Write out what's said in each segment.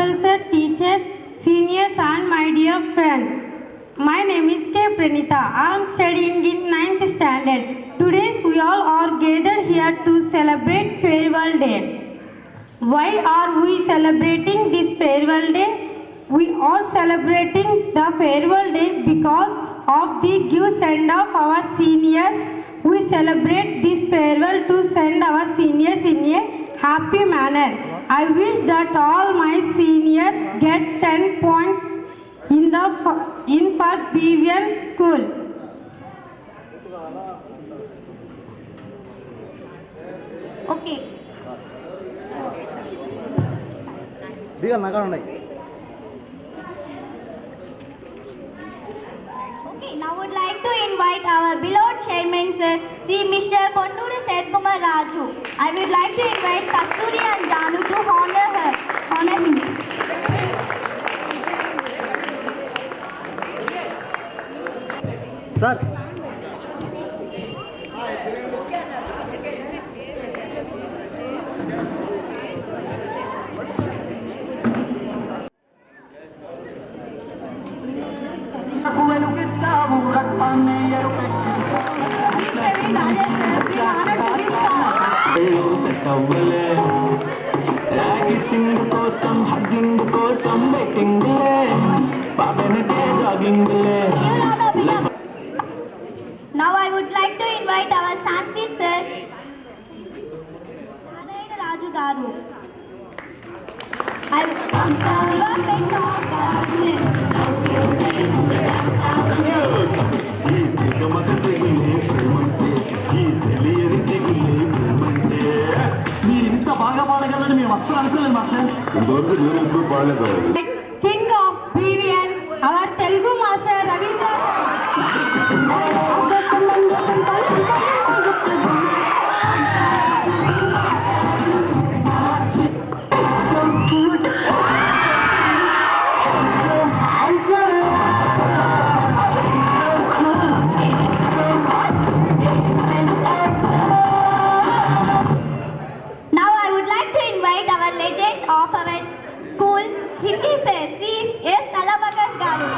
principal sir, teachers, seniors and my dear friends. My name is K. Pranita. I am studying in 9th standard. Today we all are gathered here to celebrate Farewell Day. Why are we celebrating this Farewell Day? We are celebrating the Farewell Day because of the give send of our seniors. We celebrate this farewell to send our seniors in a happy manner. I wish that all my seniors get 10 points in for BVN school. Okay. Okay, now would like to invite our beloved chairman, sir, Sri Mr. Konduri Setkumar Raju. I would like to invite Kasturi and Janu to honor him. Sir. Singh కోసం hugging కోసం waiting పాపనకే jogging Now I would like to invite our Santi sir, Narayana Raju Garu. ఇంత బాగా పాడగలని మేము అస్సలు అనుకోలేదు master. ఇంతవరకు పాడలేదు. King of BVN, our Telugu master Ravindra. Now I would like to invite our legend of our school, Hindi sir, Sri S. Alabakash Garu.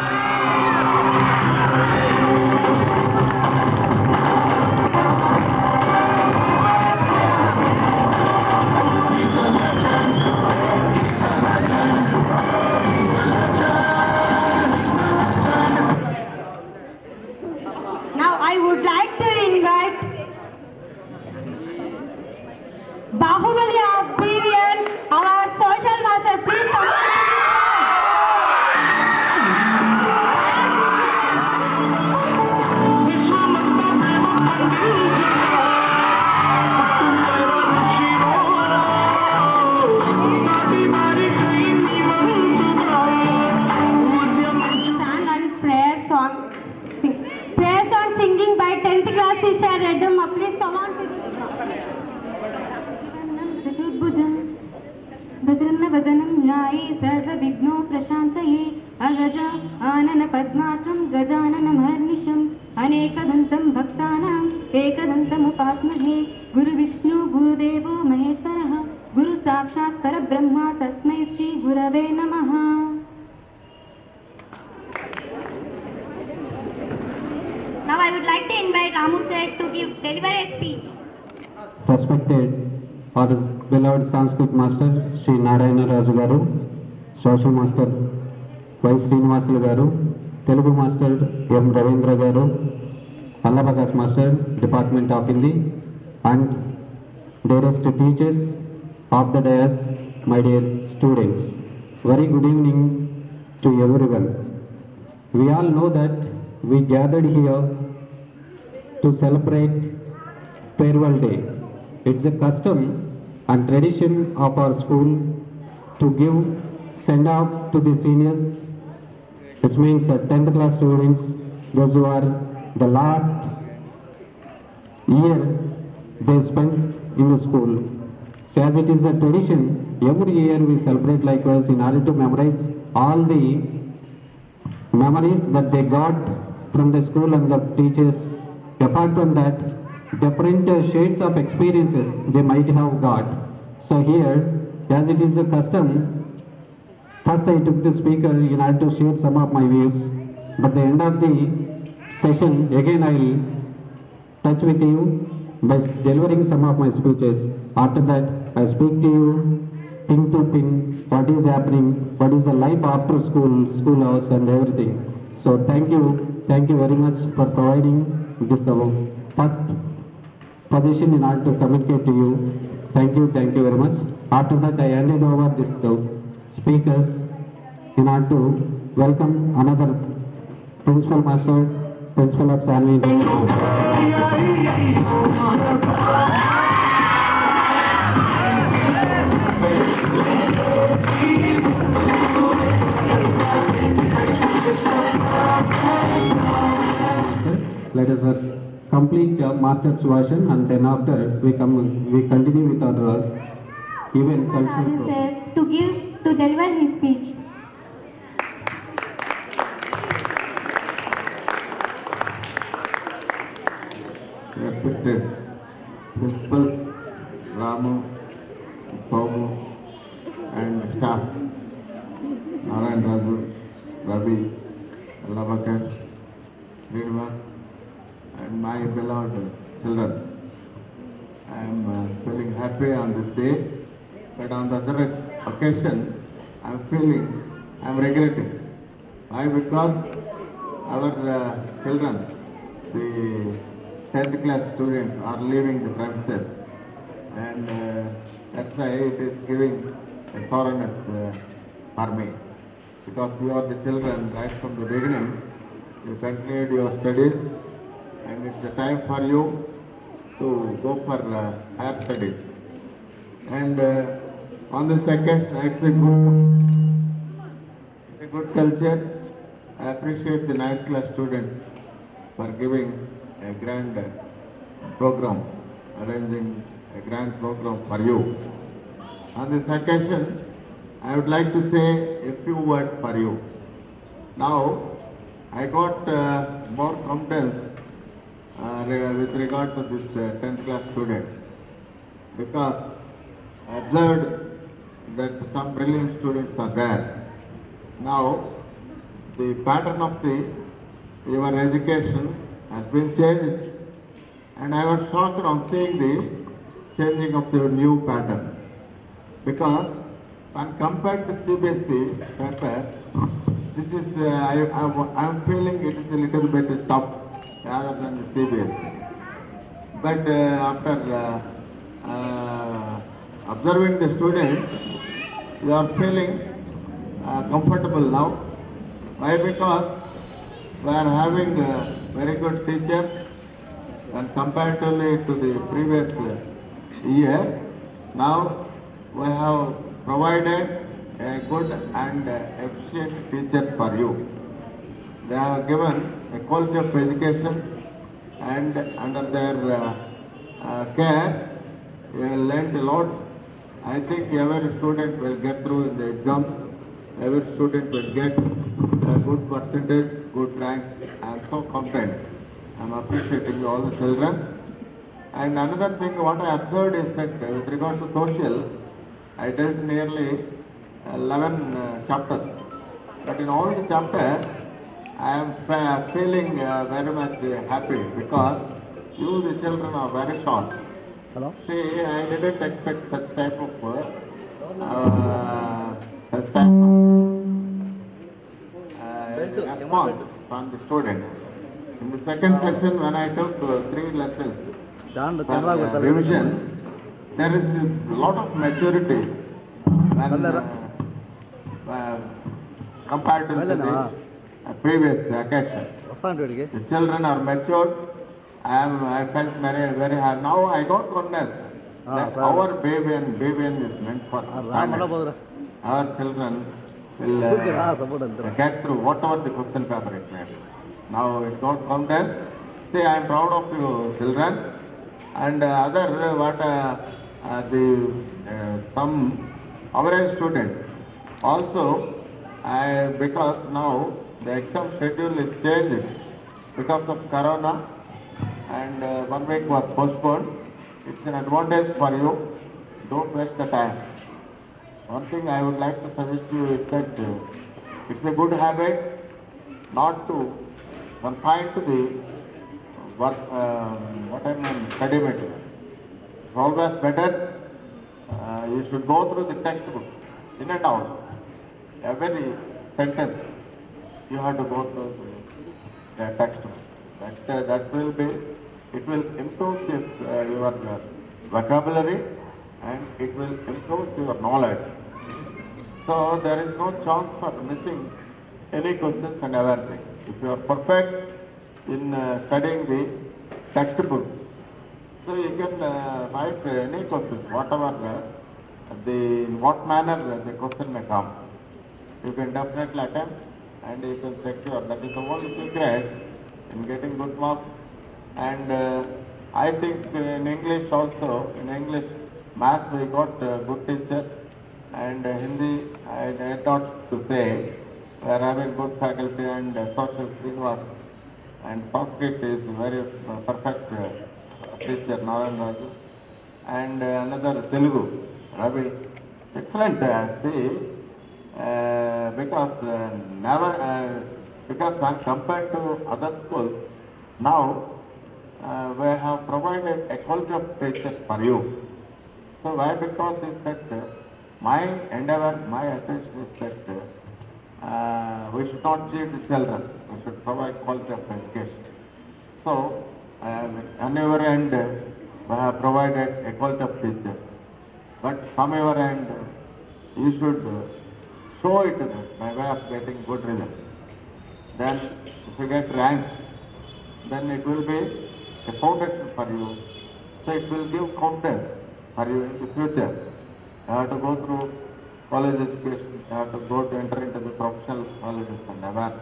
Now I would like to invite Bahubali of BVN, our social master. Please come on. Stand and prayer song singing by 10th class teacher Redamma. Please come on to this. चतुर्भुजं वज्रन्नवदनं ध्याये सर्वविघ्नो प्रशान्तये अगज आनन पद्मार्कं गजाननमहर्निशम् अनेकदन्तं भक्तानाम् एकदन्तमुपास्महे गुरुविष्णु गुरुदेवो महेश्वरः गुरु साक्षात् परब्रह्मा तस्मै श्री गुरवे नमः. Now I would like to invite Ramu sir to deliver a speech. Respected our beloved Sanskrit master Sri Narayana Raju Garu, social master Y. Srinivasulu Garu, Telugu master M. Ravindra Garu, Allabakash master Department of Hindi, and dearest teachers of the dais, my dear students. Very good evening to everyone. We all know that we gathered here to celebrate Farewell Day. It's a custom and tradition of our school to give send off to the seniors, which means 10th class students, those who are the last year they spent in the school. So as it is a tradition, every year we celebrate likewise in order to memorize all the memories that they got from the school and the teachers. Apart from that, different shades of experiences they might have got. So here, as it is a custom First, I took the speaker in order to share some of my views. But the end of the session, again I will touch with you by delivering some of my speeches. After that, I speak to you thing to thing, what is happening, what is the life after school, school hours and everything. So thank you very much for providing this first position in order to communicate to you. Thank you very much. After that, I handed over this to speakers in order to welcome another principal master, principal of Sanvi International. Let us complete master's version, and then after we continue with our event cultural program. To deliver his speech. Respected Principal Ramu, Somu, and staff, Narayan Raju, Ravi, Lavakan, Srinivas, and my beloved children. I am feeling happy on this day, but on the other occasion, I am regretting. Why? Because our children, the 10th class students, are leaving the premises, and that's why it is giving a soreness for me. Because you are the children right from the beginning, you continued your studies, and it's the time for you to go for higher studies. And on this occasion, it's a good culture. I appreciate the 9th class students for giving a grand program, arranging a grand program for you. On this occasion, I would like to say a few words for you. Now, I got more confidence with regard to this 10th class student, because I observed that some brilliant students are there. Now, the pattern of your education has been changed, and I was shocked on seeing the changing of the new pattern, because when compared to CBSE paper, this is I am feeling it is a little bit tough rather than the CBSE. But after observing the students, you are feeling comfortable now. Why? Because we are having very good teachers, and comparatively to the previous year, now we have provided a good and efficient teacher for you. They have given a quality of education, and under their care, you will learn a lot. I think every student will get through in the exams. Every student will get a good percentage, good ranks. I am so content. I am appreciating all the children. And another thing what I observed is that with regard to social, I did nearly 11 chapters. But in all the chapters, I am feeling very much happy, because you, the children, are very sharp. Hello? See, I didn't expect such type of response from the student. In the second session, when I took 3 lessons for revision, there is a lot of maturity when compared to the previous occasion. The children are matured. I felt very happy. Now I got oneness that our Babian is meant for finance. Our children will get through whatever the question paper it may be. Now it got confidence. See, I am proud of you children. And some average students also, because now the exam schedule is changed because of Corona, and 1 week was postponed. It's an advantage for you. Don't waste the time. one thing I would like to suggest you is that it's a good habit not to confine to the work, what I mean, study material. It's always better. You should go through the textbook, in and out. Every sentence you have to go through the textbook. That will be, it will improve your vocabulary and it will improve your knowledge. So there is no chance for missing any questions and everything. If you are perfect in studying the textbook, so you can write any questions, whatever in what manner the question may come. You can definitely attempt and you can secure. That is the only secret in getting good marks. And I think in English also, in English, maths we got good teachers, and Hindi I dare not to say, we are having good faculty, and social Srinivas, and Sanskrit is very perfect teacher, Narayan Raju, and another Telugu, Ravi. Excellent, see, because when compared to other schools, now we have provided a quality of teachers for you. So why? Because is that my endeavor, my attention is that we should not cheat the children. We should provide quality of education. So on your end, we have provided a quality of teachers. But from your end, you should show it to them by way of getting good results. Then if you get ranks, then it will be a foundation for you. So it will give confidence for you in the future. You have to go through college education, you have to go to enter into the professional colleges and everything.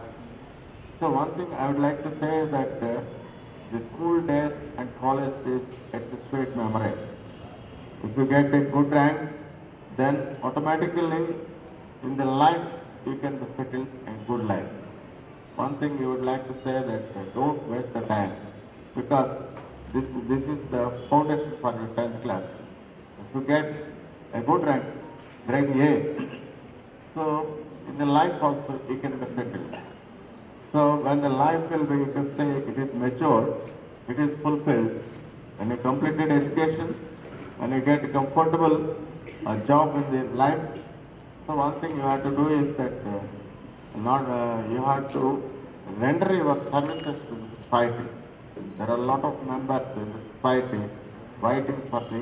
So one thing I would like to say is that the school days and college days, it's a sweet memory. If you get a good rank, then automatically in the life you can be settled in good life. One thing you would like to say that don't waste the time, because this is the foundation for your 10th class. If you get a good rank, grade A, so in the life also you can be settled. So when the life will be, you can say it is mature, it is fulfilled, when you completed education, when you get a comfortable job in the life, so one thing you have to do is that you have to render your services to the society. There are a lot of members in the society waiting for the,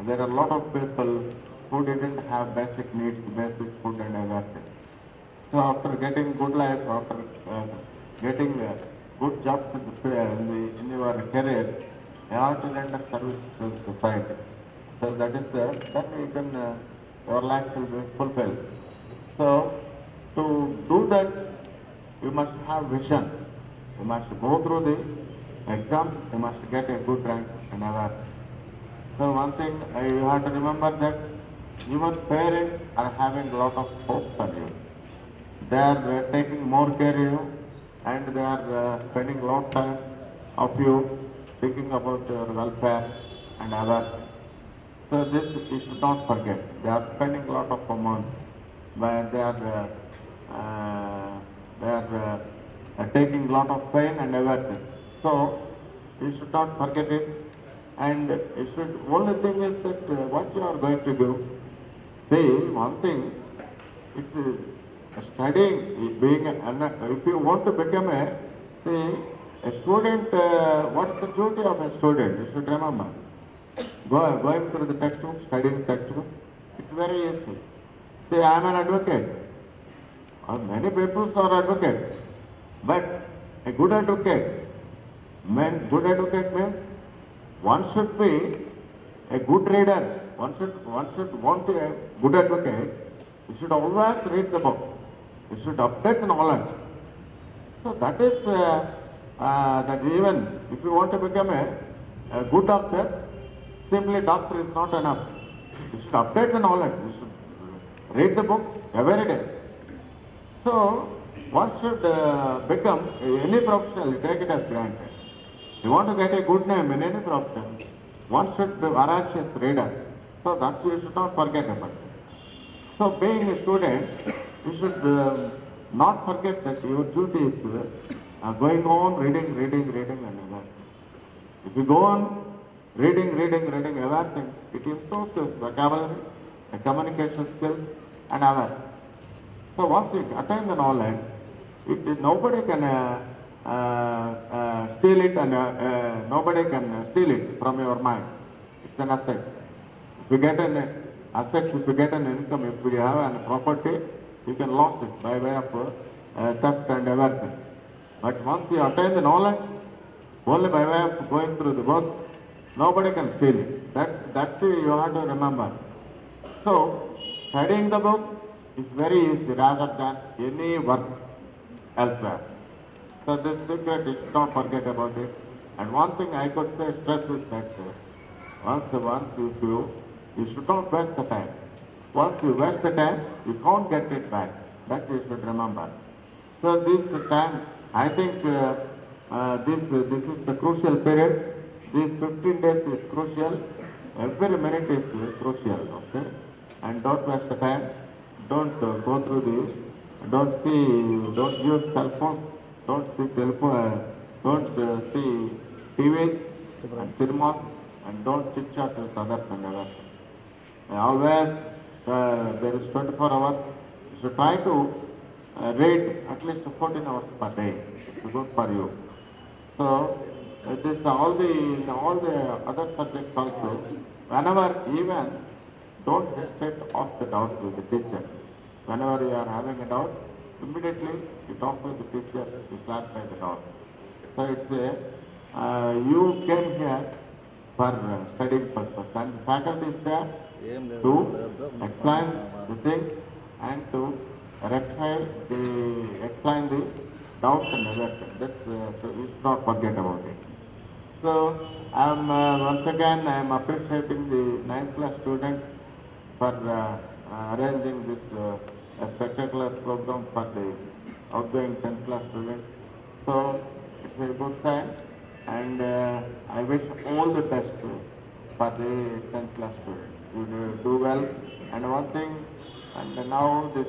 there are a lot of people who didn't have basic needs, basic food and everything. So after getting good life, after getting good jobs in your career, you have to render service to the society. So that is then you can, your life will be fulfilled. So to do that, you must have vision. You must go through the exams, you must get a good rank and everything. So one thing you have to remember that your parents are having a lot of hope for you. They are taking more care of you and they are spending a lot of time of you thinking about your welfare and other. So this you should not forget. They are spending a lot of amount where they are taking a lot of pain and everything. So you should not forget it. And you should, only thing is that what you are going to do. See, one thing, it's studying, if you want to become a student, what is the duty of a student? You should remember. Going through the textbook, studying textbook, it's very easy. See, I am an advocate. Many people are advocates. But a good advocate means one should be a good reader. One should want to be a good advocate. You should always read the book. You should update the knowledge. So that is that even if you want to become a good doctor, simply doctor is not enough. You should update the knowledge. You should read the books every day. So one should become any professional, you take it as granted. You want to get a good name in any profession, one should be voracious reader. So that you should not forget about it. So being a student, you should not forget that your duty is going on reading and everything. If you go on reading everything, it improves your vocabulary, the communication skills and awareness. So once you attain the knowledge, nobody can steal it and nobody can steal it from your mind. It's an asset. If you get an asset, if you get an income, if you have a property, you can lose it by way of theft and everything. But once you attain the knowledge, only by way of going through the books, nobody can steal it. That you have to remember. So, studying the book is very easy rather than any work elsewhere. So this secret, you should not forget about it. And one thing I could say, stress is that once you should not waste the time. Once you waste the time, you can't get it back. That you should remember. So this time, I think this is the crucial period. These 15 days is crucial. Every minute is crucial. Okay, and don't waste the time. Don't go through the. Don't use cell phones. Don't see telephone. Don't see TVs and cinemas, and don't chit chat with others and everything. Always there is 24 hours. You should try to read at least 14 hours per day. It's good for you. So this all the other subjects also. Whenever even don't hesitate to ask the doubt with the teacher. Whenever you are having a doubt, immediately you talk with the teacher, you clarify the doubt. So it's you came here for studying purpose, and the faculty is there to explain the things and to explain the doubts and everything. So you should not forget about it. So once again I am appreciating the 9th class students for arranging this spectacular program for the outgoing 10th class students. So it's a good sign, and I wish all the best for the 10th class students. You do well. And one thing, and now this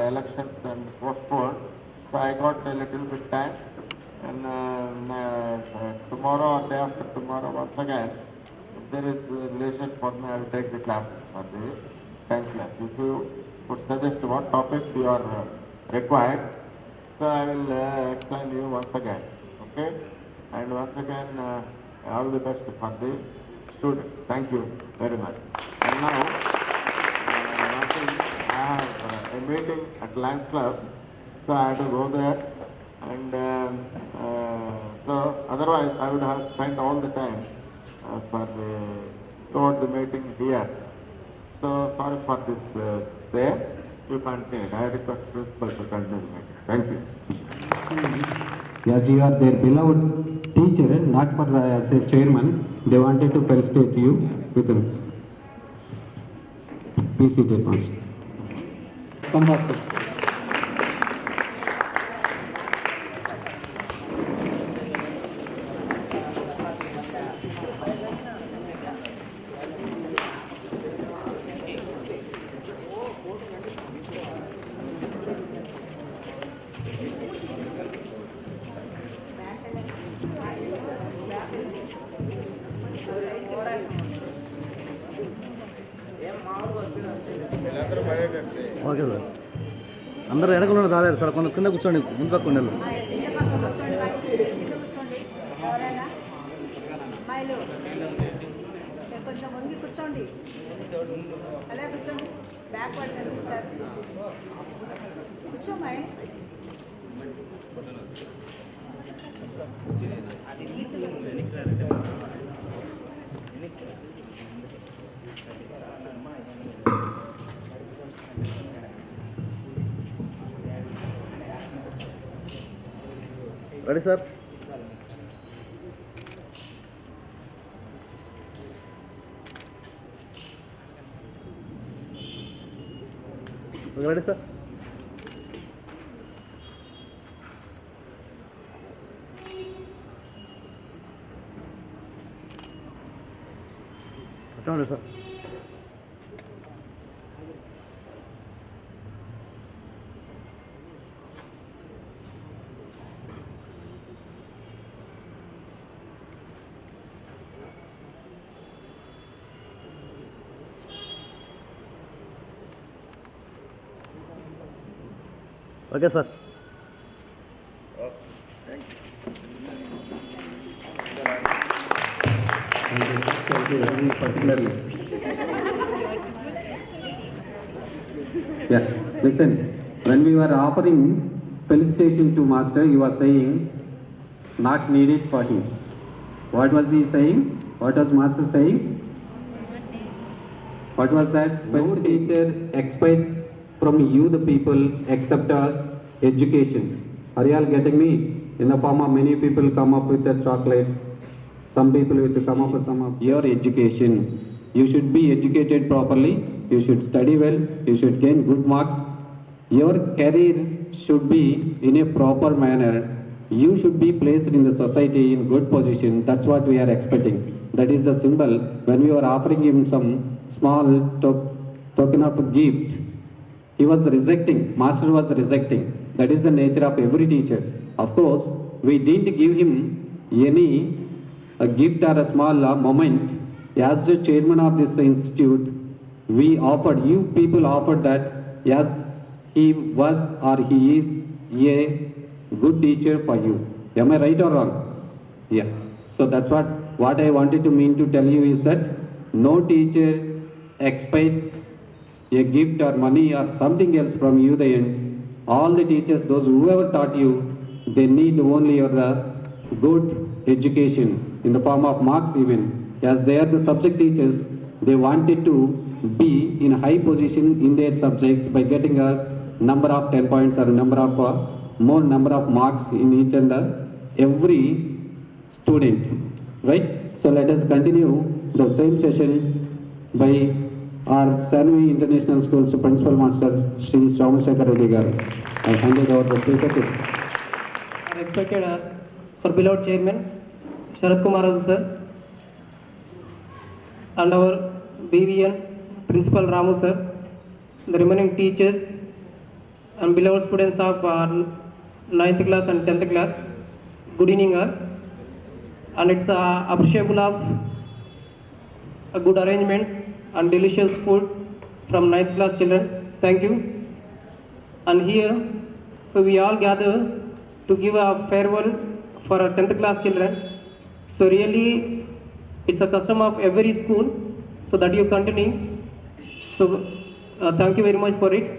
elections and postponed, so I got a little bit time. And tomorrow or day after tomorrow, once again, if there is relation for me, I will take the classes for the 10th class. If you would suggest what topics you are required, so I will explain you once again. Okay? And once again, all the best for the students. Thank you very much. And now, I have a meeting at Lions Club, so I have to go there. And so otherwise I would have spent all the time toward the meeting here. So sorry for this there. You continue. I request principal to continue the meeting. Thank you. As you are their beloved teacher, not for as a chairman, they wanted to felicitate you with a PC Master. Come back. Okay sir అందరూ వెనకలు రాలేరు sir కొంత కింద కూర్చోండి ముందు పక్క ఉండాలి కొంచెం వంగి కూర్చోండి అలా కూర్చోండి బ్యాక్ వర్డ్ కనిపిస్తారు కూర్చోమాయి రెడీ సార్ రెడీ సార్ అట్లా sir Okay, sir. Thank you very particularly. Yeah, listen, when we were offering felicitation to master, you were saying, not needed for him. What was he saying? What was master saying? What was that? No teacher expects from you, the people, except education. Are you all getting me? In the form of many people come up with the chocolates. Some people will come up with some of your education. You should be educated properly. You should study well. You should gain good marks. Your career should be in a proper manner. You should be placed in the society in good position. That's what we are expecting. That is the symbol. When we were offering him some small token of a gift, he was rejecting. Master was rejecting. That is the nature of every teacher. Of course, we didn't give him any a gift or a small moment. As the chairman of this institute, we offered, you people offered that, yes, he was or he is a good teacher for you. Am I right or wrong? Yeah. So that's what I wanted to mean to tell you is that no teacher expects a gift or money or something else from you. The end, all the teachers, those whoever taught you, they need only your good education in the form of marks even. As they are the subject teachers, they wanted to be in a high position in their subjects by getting a number of 10 points or a number of more number of marks in each and every student. Right? So let us continue the same session by our Sanvi International School's Principal Master, Sri Somashekhar Reddy garu. I handed over the speaker to respected our beloved chairman, Sharad Kumar Raju sir, and our BVN Principal Ramu sir, the remaining teachers and beloved students of 9th class and 10th class. Good evening all. And it's appreciable of good arrangements and delicious food from 9th class children. Thank you. And here, so we all gather to give a farewell for our 10th class children. So really, it's a custom of every school, so that you continue. So thank you very much for it.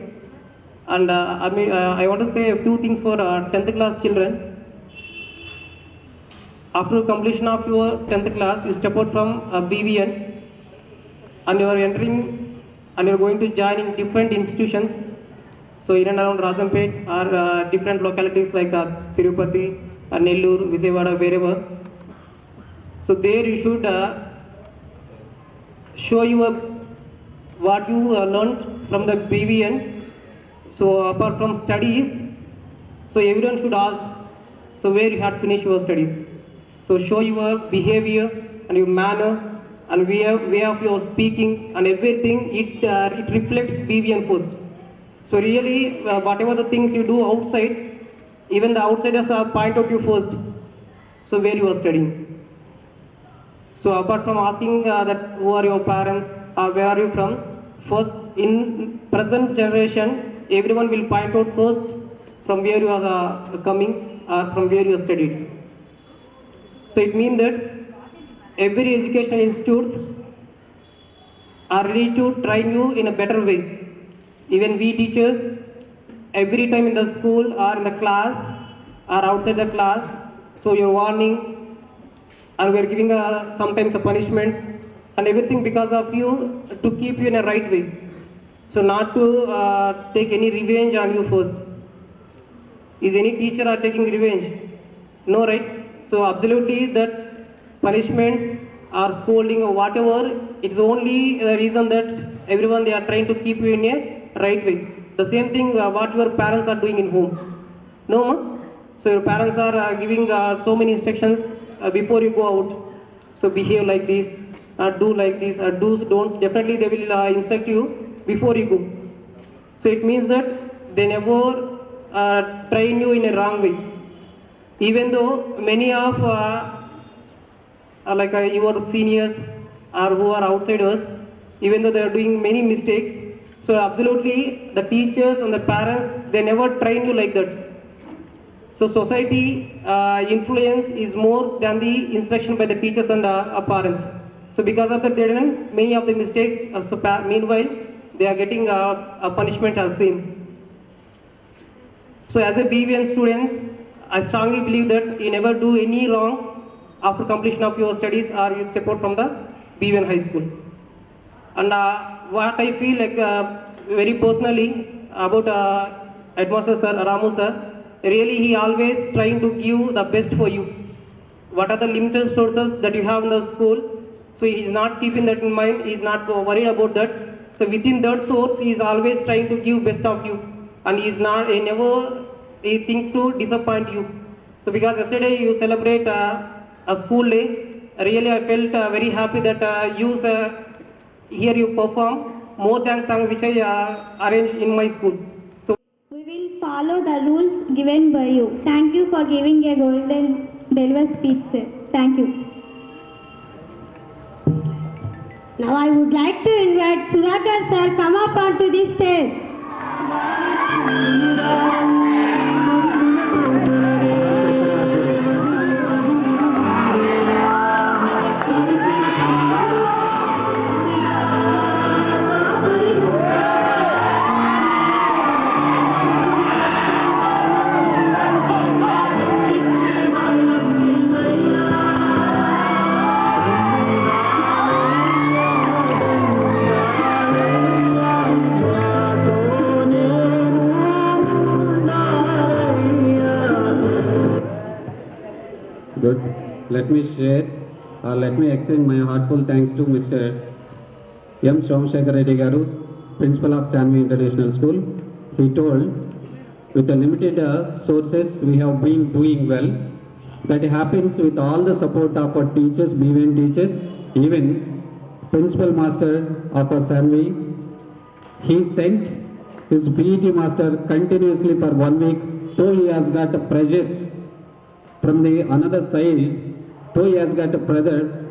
And I want to say a few things for 10th class children. After completion of your 10th class, you step out from BVN and you are entering and you are going to join in different institutions. So in and around Rajampet or different localities like Tirupati, Nellore, Vijayawada, wherever. So there you should show your what you learned from the BVN. So apart from studies, so everyone should ask, so where you had finished your studies. So show your behavior and your manner and way of your speaking and everything, it reflects BVN first. So really, whatever the things you do outside, even the outsiders point out you first. So where you are studying. So apart from asking that who are your parents, where are you from, first in present generation, everyone will point out first from where you are coming or from where you are studied. So it means that every educational institutes are ready to train you in a better way. Even we teachers, every time in the school or in the class or outside the class, so you're warning and we're giving sometimes a punishments and everything because of you to keep you in a right way. So not to take any revenge on you first. Is any teacher are taking revenge? No, right? So absolutely that punishments or scolding or whatever, it's only the reason that everyone they are trying to keep you in a right way. The same thing what your parents are doing in home. No, ma? So your parents are giving so many instructions before you go out. So behave like this, do like this, do's, don'ts. Definitely they will instruct you. before you go. So it means that they never train you in a wrong way. Even though many of your seniors or who are outsiders, even though they are doing many mistakes, so absolutely the teachers and the parents, they never train you like that. So society influence is more than the instruction by the teachers and parents. So because of that, they done many of the mistakes. Meanwhile, they are getting a punishment as same. So as a BVN students, I strongly believe that you never do any wrong after completion of your studies or you step out from the BVN high school. And what I feel like very personally about Headmaster Sir, Ramu Sir, really he always trying to give the best for you. What are the limited resources that you have in the school? So he is not keeping that in mind, he is not worried about that. So within that source, he is always trying to give best of you. And he never think to disappoint you. So because yesterday you celebrate a school day, really I felt very happy that here you perform more than song which I arranged in my school. So we will follow the rules given by you. Thank you for giving a golden deliver speech, sir. Thank you. Now I would like to invite Sudhakar sir come up onto the stage. Good. Let me share let me extend my heartfelt thanks to Mr. M. Somashekar Reddy Garu, Principal of Sanvi International School. He told, with the limited sources we have been doing well. That happens with all the support of our teachers, BVN teachers, even Principal Master of our Sanvi. He sent his PET master continuously for 1 week, though he has got pressures from the another side, though he has got a brother.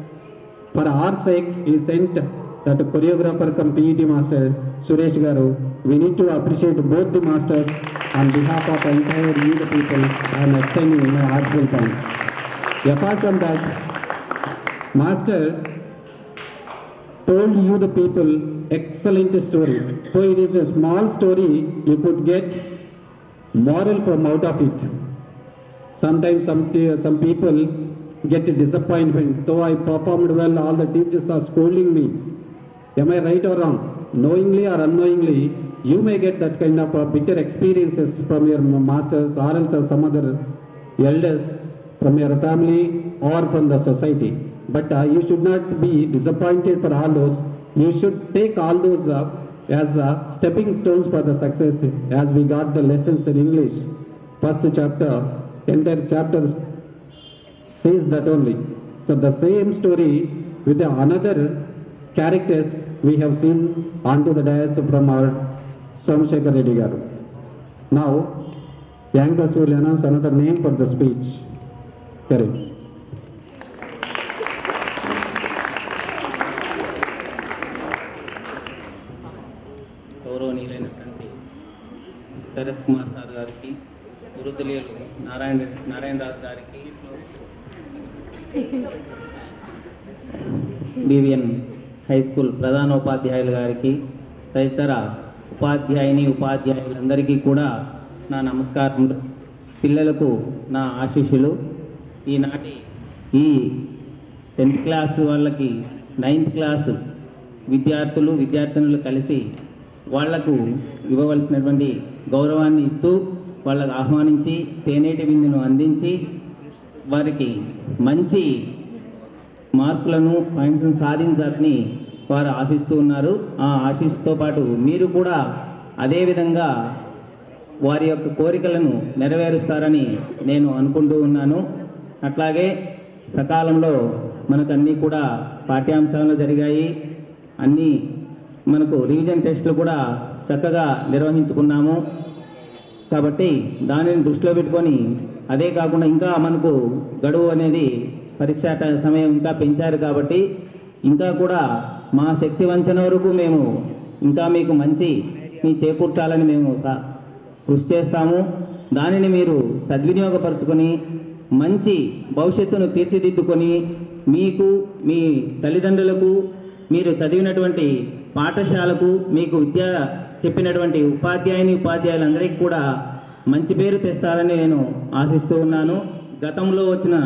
For our sake, he sent that choreographer come PET master, Suresh Garu. We need to appreciate both the masters on behalf of entire youth people. I am extending my heartfelt thanks. Apart from that, master told you the people excellent story. So it is a small story, you could get moral from out of it. Sometimes some people get disappointment. Though I performed well, all the teachers are scolding me. Am I right or wrong? Knowingly or unknowingly, you may get that kind of bitter experiences from your masters or else some other elders from your family or from the society. But you should not be disappointed for all those. You should take all those as stepping stones for the success, as we got the lessons in English. First chapter, entire chapter says that only. So the same story with the another characters we have seen onto the dais from our Somashekar Reddy Garu. Now, youngsters will announce another name for the speech. Correct. గౌరవనీయులైనటువంటి Sarath Kumar sir గారికి, గురుతుల్యులు నారాయణరాజు గారికి, BVN high school ప్రధానోపాధ్యాయులు గారికి, తదితర ఉపాధ్యాయులందరికీ కూడా నా నమస్కారములు. పిల్లలకు నా ఆశీస్సులు. ఈనాటి ఈ 10th క్లాస్ వాళ్ళకి 9th క్లాస్ విద్యార్థినులు కలిసి వాళ్లకు ఇవ్వవలసినటువంటి గౌరవాన్ని ఇస్తూ వాళ్ళకు ఆహ్వానించి తేనేటి విందును అందించి వారికి మంచి మార్కులను పాయింట్స్ను సాధించాలని వారు ఆశిస్తూ ఉన్నారు. ఆ ఆశీస్సుతో పాటు మీరు కూడా అదేవిధంగా వారి యొక్క కోరికలను నెరవేరుస్తారని నేను అనుకుంటూ ఉన్నాను. అట్లాగే సకాలంలో మనకు అన్నీ కూడా పాఠ్యాంశాలు జరిగాయి, అన్నీ మనకు రివిజన్ టెస్టులు కూడా చక్కగా నిర్వహించుకున్నాము. కాబట్టి దానిని దృష్టిలో పెట్టుకొని, అదే కాకుండా ఇంకా మనకు గడువు అనేది పరీక్ష సమయం ఇంకా పెంచారు కాబట్టి ఇంకా కూడా మా శక్తి వంచన వరకు మేము ఇంకా మీకు మంచి చేకూర్చాలని మేము కృషి చేస్తాము. దానిని మీరు సద్వినియోగపరచుకొని మంచి భవిష్యత్తును తీర్చిదిద్దుకొని మీకు, మీ తల్లిదండ్రులకు, మీరు చదివినటువంటి పాఠశాలకు, మీకు విద్య చెప్పినటువంటి ఉపాధ్యాయులందరికీ కూడా మంచి పేరు తెస్తారని నేను ఆశిస్తూ ఉన్నాను. గతంలో వచ్చిన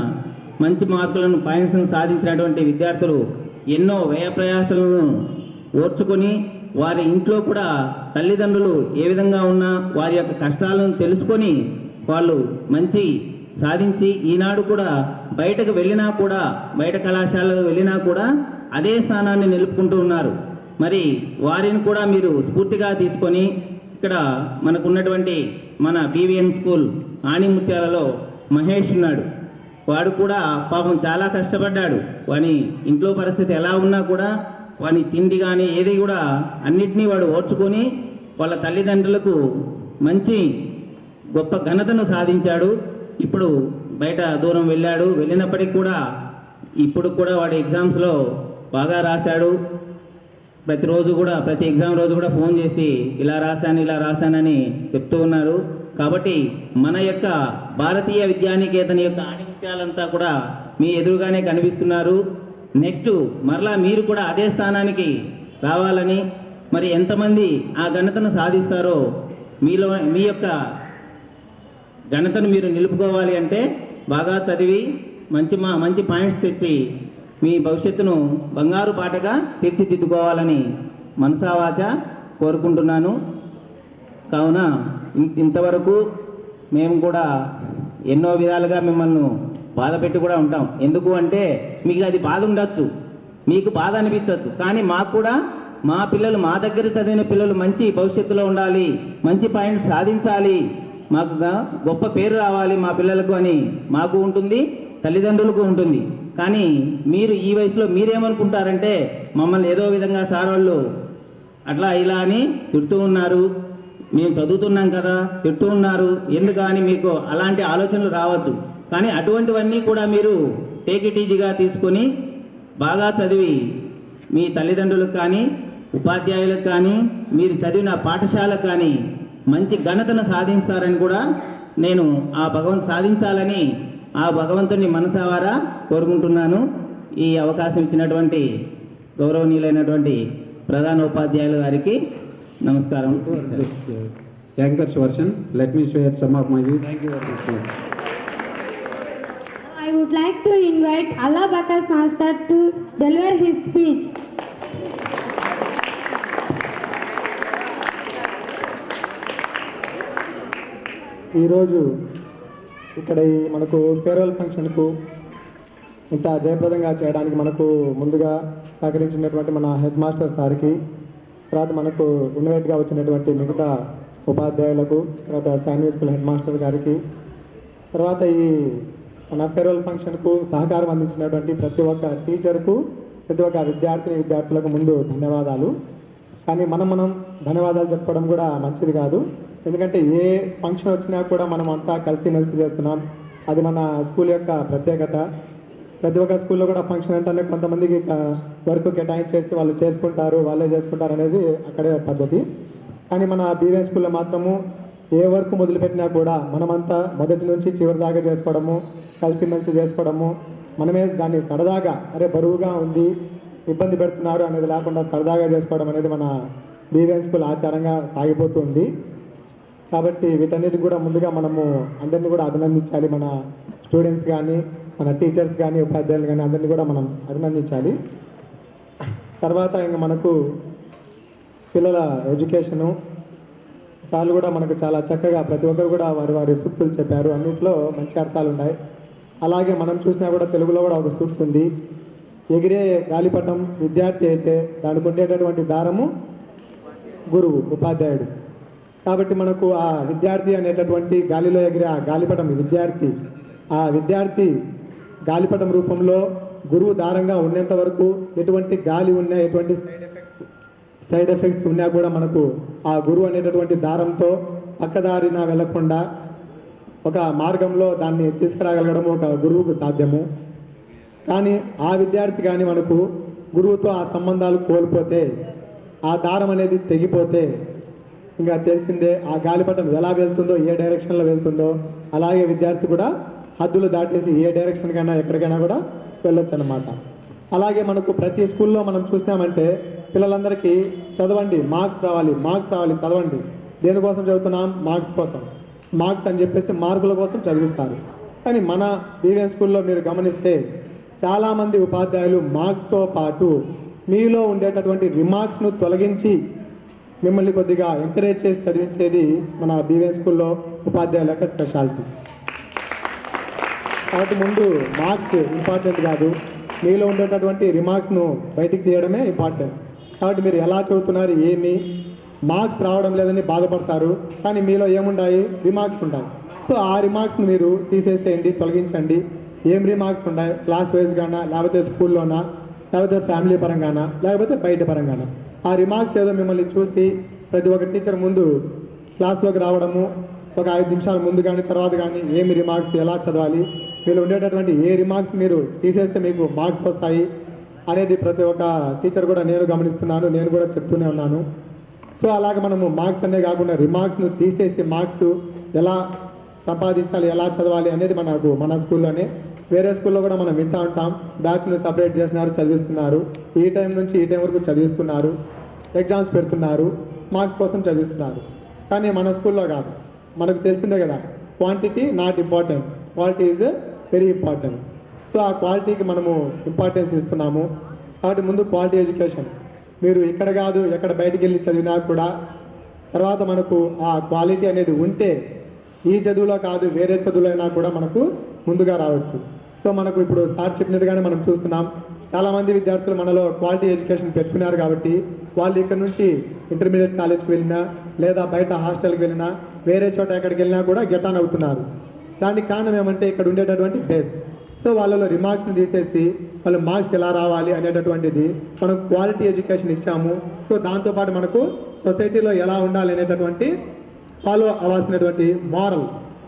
మంచి మార్కులను, పాయింట్స్ను సాధించినటువంటి విద్యార్థులు ఎన్నో వ్యయ ప్రయాసాలను ఓర్చుకొని వారి ఇంట్లో కూడా తల్లిదండ్రులు ఏ విధంగా ఉన్నా వారి యొక్క కష్టాలను తెలుసుకొని వాళ్ళు మంచి సాధించి ఈనాడు కూడా బయటకు వెళ్ళినా కూడా, బయట కళాశాలకు వెళ్ళినా కూడా అదే స్థానాన్ని నిలుపుకుంటూ ఉన్నారు. మరి వారిని కూడా మీరు స్ఫూర్తిగా తీసుకొని ఇక్కడ మనకున్నటువంటి మన బీవీఎన్ స్కూల్ ఆణిముత్యాలలో మహేష్ ఉన్నాడు. వాడు కూడా పాపం చాలా కష్టపడ్డాడు. వాని ఇంట్లో పరిస్థితి ఎలా ఉన్నా కూడా వాని తిండి కానీ ఏది కూడా అన్నిటినీ వాడు ఓర్చుకొని వాళ్ళ తల్లిదండ్రులకు మంచి గొప్ప ఘనతను సాధించాడు. ఇప్పుడు బయట దూరం వెళ్ళినప్పటికీ కూడా ఇప్పుడు కూడా వాడు ఎగ్జామ్స్లో బాగా రాశాడు. ప్రతి ఎగ్జామ్ రోజు కూడా ఫోన్ చేసి ఇలా రాశానని చెప్తూ ఉన్నారు. కాబట్టి మన యొక్క భారతీయ విద్యానికేతన్ యొక్క ఆణిముత్యాలంతా కూడా మీ ఎదురుగానే కనిపిస్తున్నారు. నెక్స్ట్ మరలా మీరు కూడా అదే స్థానానికి రావాలని, మరి ఎంతమంది ఆ ఘనతను సాధిస్తారో మీలో మీ యొక్క ఘనతను మీరు నిలుపుకోవాలి అంటే బాగా చదివి మంచి పాయింట్స్ తెచ్చి మీ భవిష్యత్తును బంగారు బాటగా తీర్చిదిద్దుకోవాలని మనసావాచ కోరుకుంటున్నాను. కావున ఇంతవరకు మేము కూడా ఎన్నో విధాలుగా మిమ్మల్ని బాధ పెట్టి కూడా ఉంటాం. ఎందుకు అంటే మీకు అది బాధ ఉండొచ్చు, మీకు బాధ అనిపించవచ్చు, కానీ మాకు కూడా మా పిల్లలు, మా దగ్గర చదివిన పిల్లలు మంచి భవిష్యత్తులో ఉండాలి, మంచి పాయింట్స్ సాధించాలి, మాకు గొప్ప పేరు రావాలి మా పిల్లలకు అని మాకు ఉంటుంది, తల్లిదండ్రులకు ఉంటుంది. కానీ మీరు ఈ వయసులో మీరేమనుకుంటారంటే మమ్మల్ని ఏదో విధంగా సార్ వాళ్ళు అట్లా ఇలా అని తిడుతూ ఉన్నారు, మేము చదువుతున్నాం కదా తిడుతూ ఉన్నారు ఎందుకు అని మీకు అలాంటి ఆలోచనలు రావచ్చు. కానీ అటువంటివన్నీ కూడా మీరు టేక్ ఇట్ ఈజీగా తీసుకొని బాగా చదివి మీ తల్లిదండ్రులకు కానీ, ఉపాధ్యాయులకు కానీ, మీరు చదివిన పాఠశాలకు కానీ మంచి ఘనతను సాధిస్తారని కూడా నేను సాధించాలని ఆ భగవంతుని మనసావారా కోరుకుంటున్నాను. ఈ అవకాశం ఇచ్చినటువంటి గౌరవనీయులైనటువంటి ప్రధాన ఉపాధ్యాయులు గారికి నమస్కారం. Anchors version, let me share some of my views. Thank you very much. I would like to invite Allah Bakas Master to deliver his speech. ఈరోజు ఇక్కడ మనకు ఫేర్వెల్ ఫంక్షన్కు ఇంత జయప్రదంగా చేయడానికి మనకు ముందుగా సహకరించినటువంటి మన హెడ్ మాస్టర్ సార్కి, తర్వాత మనకు ఇన్వైట్గా వచ్చినటువంటి మిగతా ఉపాధ్యాయులకు, తర్వాత శాన్వి స్కూల్ హెడ్ మాస్టర్ గారికి, తర్వాత ఈ మన ఫేర్వెల్ ఫంక్షన్కు సహకారం అందించినటువంటి ప్రతి ఒక్క టీచర్కు, ప్రతి ఒక్క విద్యార్థులకు ముందు ధన్యవాదాలు. కానీ మనం ధన్యవాదాలు చెప్పడం కూడా మంచిది కాదు. ఎందుకంటే ఏ ఫంక్షన్ వచ్చినా కూడా మనం అంతా కలిసిమెలిసి చేస్తున్నాం. అది మన స్కూల్ యొక్క ప్రత్యేకత. ప్రతి ఒక్క స్కూల్లో కూడా ఫంక్షన్ అంటే కొంతమందికి వర్క్ కేటాయించేసి వాళ్ళే చేసుకుంటారు అనేది అక్కడే పద్ధతి. కానీ మన బీవీఎన్ స్కూల్లో మాత్రము ఏ వర్క్ మొదలుపెట్టినా కూడా మనమంతా మొదటి నుంచి చివరి దాకా చేసుకోవడము, కలిసిమెలిసి చేసుకోవడము, మనమే దాన్ని సరదాగా బరువుగా ఉంది, ఇబ్బంది పెడుతున్నారు అనేది లేకుండా సరదాగా చేసుకోవడం అనేది మన బీవీఎన్ స్కూల్ ఆచారంగా సాగిపోతుంది. కాబట్టి వీటన్నిటికి కూడా ముందుగా మనము అందరినీ కూడా అభినందించాలి. మన స్టూడెంట్స్ కానీ, మన టీచర్స్ కానీ, ఉపాధ్యాయులు కానీ అందరినీ కూడా మనం అభినందించాలి. తర్వాత ఇంకా మనకు పిల్లల ఎడ్యుకేషను సార్లు కూడా మనకు చాలా చక్కగా ప్రతి ఒక్కరు కూడా వారి సూక్తులు చెప్పారు. అన్నింటిలో మంచి అర్థాలు ఉన్నాయి. అలాగే మనం చూసినా కూడా తెలుగులో కూడా ఒక సూక్తి ఉంది, ఎగిరే గాలిపటం విద్యార్థి అయితే దానికి ఉండేటటువంటి దారము గురువు, ఉపాధ్యాయుడు. కాబట్టి మనకు ఆ విద్యార్థి అనేటటువంటి గాలిలో ఎగిరే ఆ గాలిపటం విద్యార్థి గాలిపటం రూపంలో గురువు దారంగా ఉన్నంత వరకు ఎటువంటి గాలి ఉన్నా, ఎటువంటి సైడ్ ఎఫెక్ట్స్ ఉన్నా కూడా మనకు ఆ గురువు అనేటటువంటి దారంతో పక్కదారిన వెళ్లకుండా ఒక మార్గంలో దాన్ని తీసుకురాగలగడం ఒక గురువుకు సాధ్యము. కానీ ఆ విద్యార్థి కానీ మనకు గురువుతో ఆ సంబంధాలు కోల్పోతే, ఆ దారం అనేది తెగిపోతే ఇంకా తెలిసిందే, ఆ గాలిపటం ఎలా వెళ్తుందో, ఏ డైరెక్షన్లో వెళ్తుందో అలాగే విద్యార్థి కూడా హద్దులు దాటేసి ఏ డైరెక్షన్కైనా ఎక్కడికైనా కూడా వెళ్ళొచ్చు అన్నమాట. అలాగే మనకు ప్రతి స్కూల్లో మనం చూసినామంటే పిల్లలందరికీ చదవండి, మార్క్స్ రావాలి చదవండి. దేనికోసం చదువుతున్నాం? మార్క్స్ కోసం. మార్క్స్ అని చెప్పేసి మార్కుల కోసం చదివిస్తారు. కానీ మన బీవీఎన్ స్కూల్లో మీరు గమనిస్తే చాలామంది ఉపాధ్యాయులు మార్క్స్తో పాటు మీలో ఉండేటటువంటి రిమార్క్స్ను తొలగించి మిమ్మల్ని కొద్దిగా ఎంకరేజ్ చేసి చదివించేది మన బీవీఎన్ స్కూల్లో ఉపాధ్యాయుల యొక్క స్పెషాలిటీ. కాబట్టి ముందు మార్క్స్ ఇంపార్టెంట్ కాదు, మీలో ఉండేటటువంటి రిమార్క్స్ను బయటికి తీయడమే ఇంపార్టెంట్. కాబట్టి మీరు ఎలా చదువుతున్నారు, ఏమి మార్క్స్ రావడం లేదని బాధపడతారు, కానీ మీలో ఏముండాయి? రిమార్క్స్ ఉంటాయి. సో ఆ రిమార్క్స్ని మీరు తీసేసేయండి, తొలగించండి. ఏం రిమార్క్స్ ఉన్నాయి? క్లాస్ వైజ్గానా, లేకపోతే స్కూల్లోనా, లేకపోతే ఫ్యామిలీ పరంగానా, లేకపోతే బయట పరంగానా? ఆ రిమార్క్స్ ఏదో మిమ్మల్ని చూసి ప్రతి ఒక్క టీచర్ ముందు క్లాస్లోకి రావడము, ఒక 5 నిమిషాల ముందు కానీ తర్వాత కానీ ఏమి రిమార్క్స్, ఎలా చదవాలి, మీరు ఉండేటటువంటి ఏ రిమార్క్స్ మీరు తీసేస్తే మీకు మార్క్స్ వస్తాయి అనేది ప్రతి ఒక్క టీచర్ కూడా నేను గమనిస్తున్నాను, నేను కూడా చెప్తూనే ఉన్నాను. సో అలాగే మనము మార్క్స్ అనే కాకుండా రిమార్క్స్ను తీసేసి మార్క్స్ ఎలా సంపాదించాలి, ఎలా చదవాలి అనేది మన స్కూల్లోనే, వేరే స్కూల్లో కూడా మనం వింటూ ఉంటాం. బ్యాచ్ను సపరేట్ చేసినారు, చదివిస్తున్నారు. ఈ టైం నుంచి ఈ టైం వరకు చదివిస్తున్నారు, ఎగ్జామ్స్ పెడుతున్నారు, మార్క్స్ కోసం చదివిస్తున్నారు. కానీ మన స్కూల్లో కాదు. మనకు తెలిసిందే కదా, quantity not important, quality is very important. So ఆ క్వాలిటీకి మనము ఇంపార్టెన్స్ ఇస్తున్నాము. కాబట్టి ముందు క్వాలిటీ ఎడ్యుకేషన్. మీరు ఇక్కడ కాదు, ఎక్కడ బయటికి వెళ్ళి చదివినా కూడా తర్వాత మనకు ఆ క్వాలిటీ అనేది ఉంటే ఈ చదువులో కాదు వేరే చదువులో అయినా కూడా మనకు ముందుగా రావచ్చు. సో మనకు ఇప్పుడు సార్ చెప్పినట్టుగానే మనం చూస్తున్నాం, చాలామంది విద్యార్థులు మనలో క్వాలిటీ ఎడ్యుకేషన్ పెట్టుకున్నారు. కాబట్టి వాళ్ళు ఇక్కడ నుంచి ఇంటర్మీడియట్ కాలేజ్కి వెళ్ళినా, లేదా బయట హాస్టల్కి వెళ్ళినా, వేరే చోట ఎక్కడికి వెళ్ళినా కూడా గెట్ ఆన్ అవుతున్నారు. దానికి కారణం ఏమంటే ఇక్కడ ఉండేటటువంటి బేస్. సో వాళ్ళలో రిమార్క్స్ని తీసేసి వాళ్ళు మార్క్స్ ఎలా రావాలి అనేటటువంటిది మనం క్వాలిటీ ఎడ్యుకేషన్ ఇచ్చాము. సో దాంతోపాటు మనకు సొసైటీలో ఎలా ఉండాలి అనేటటువంటి ఫాలో అవ్వాల్సినటువంటి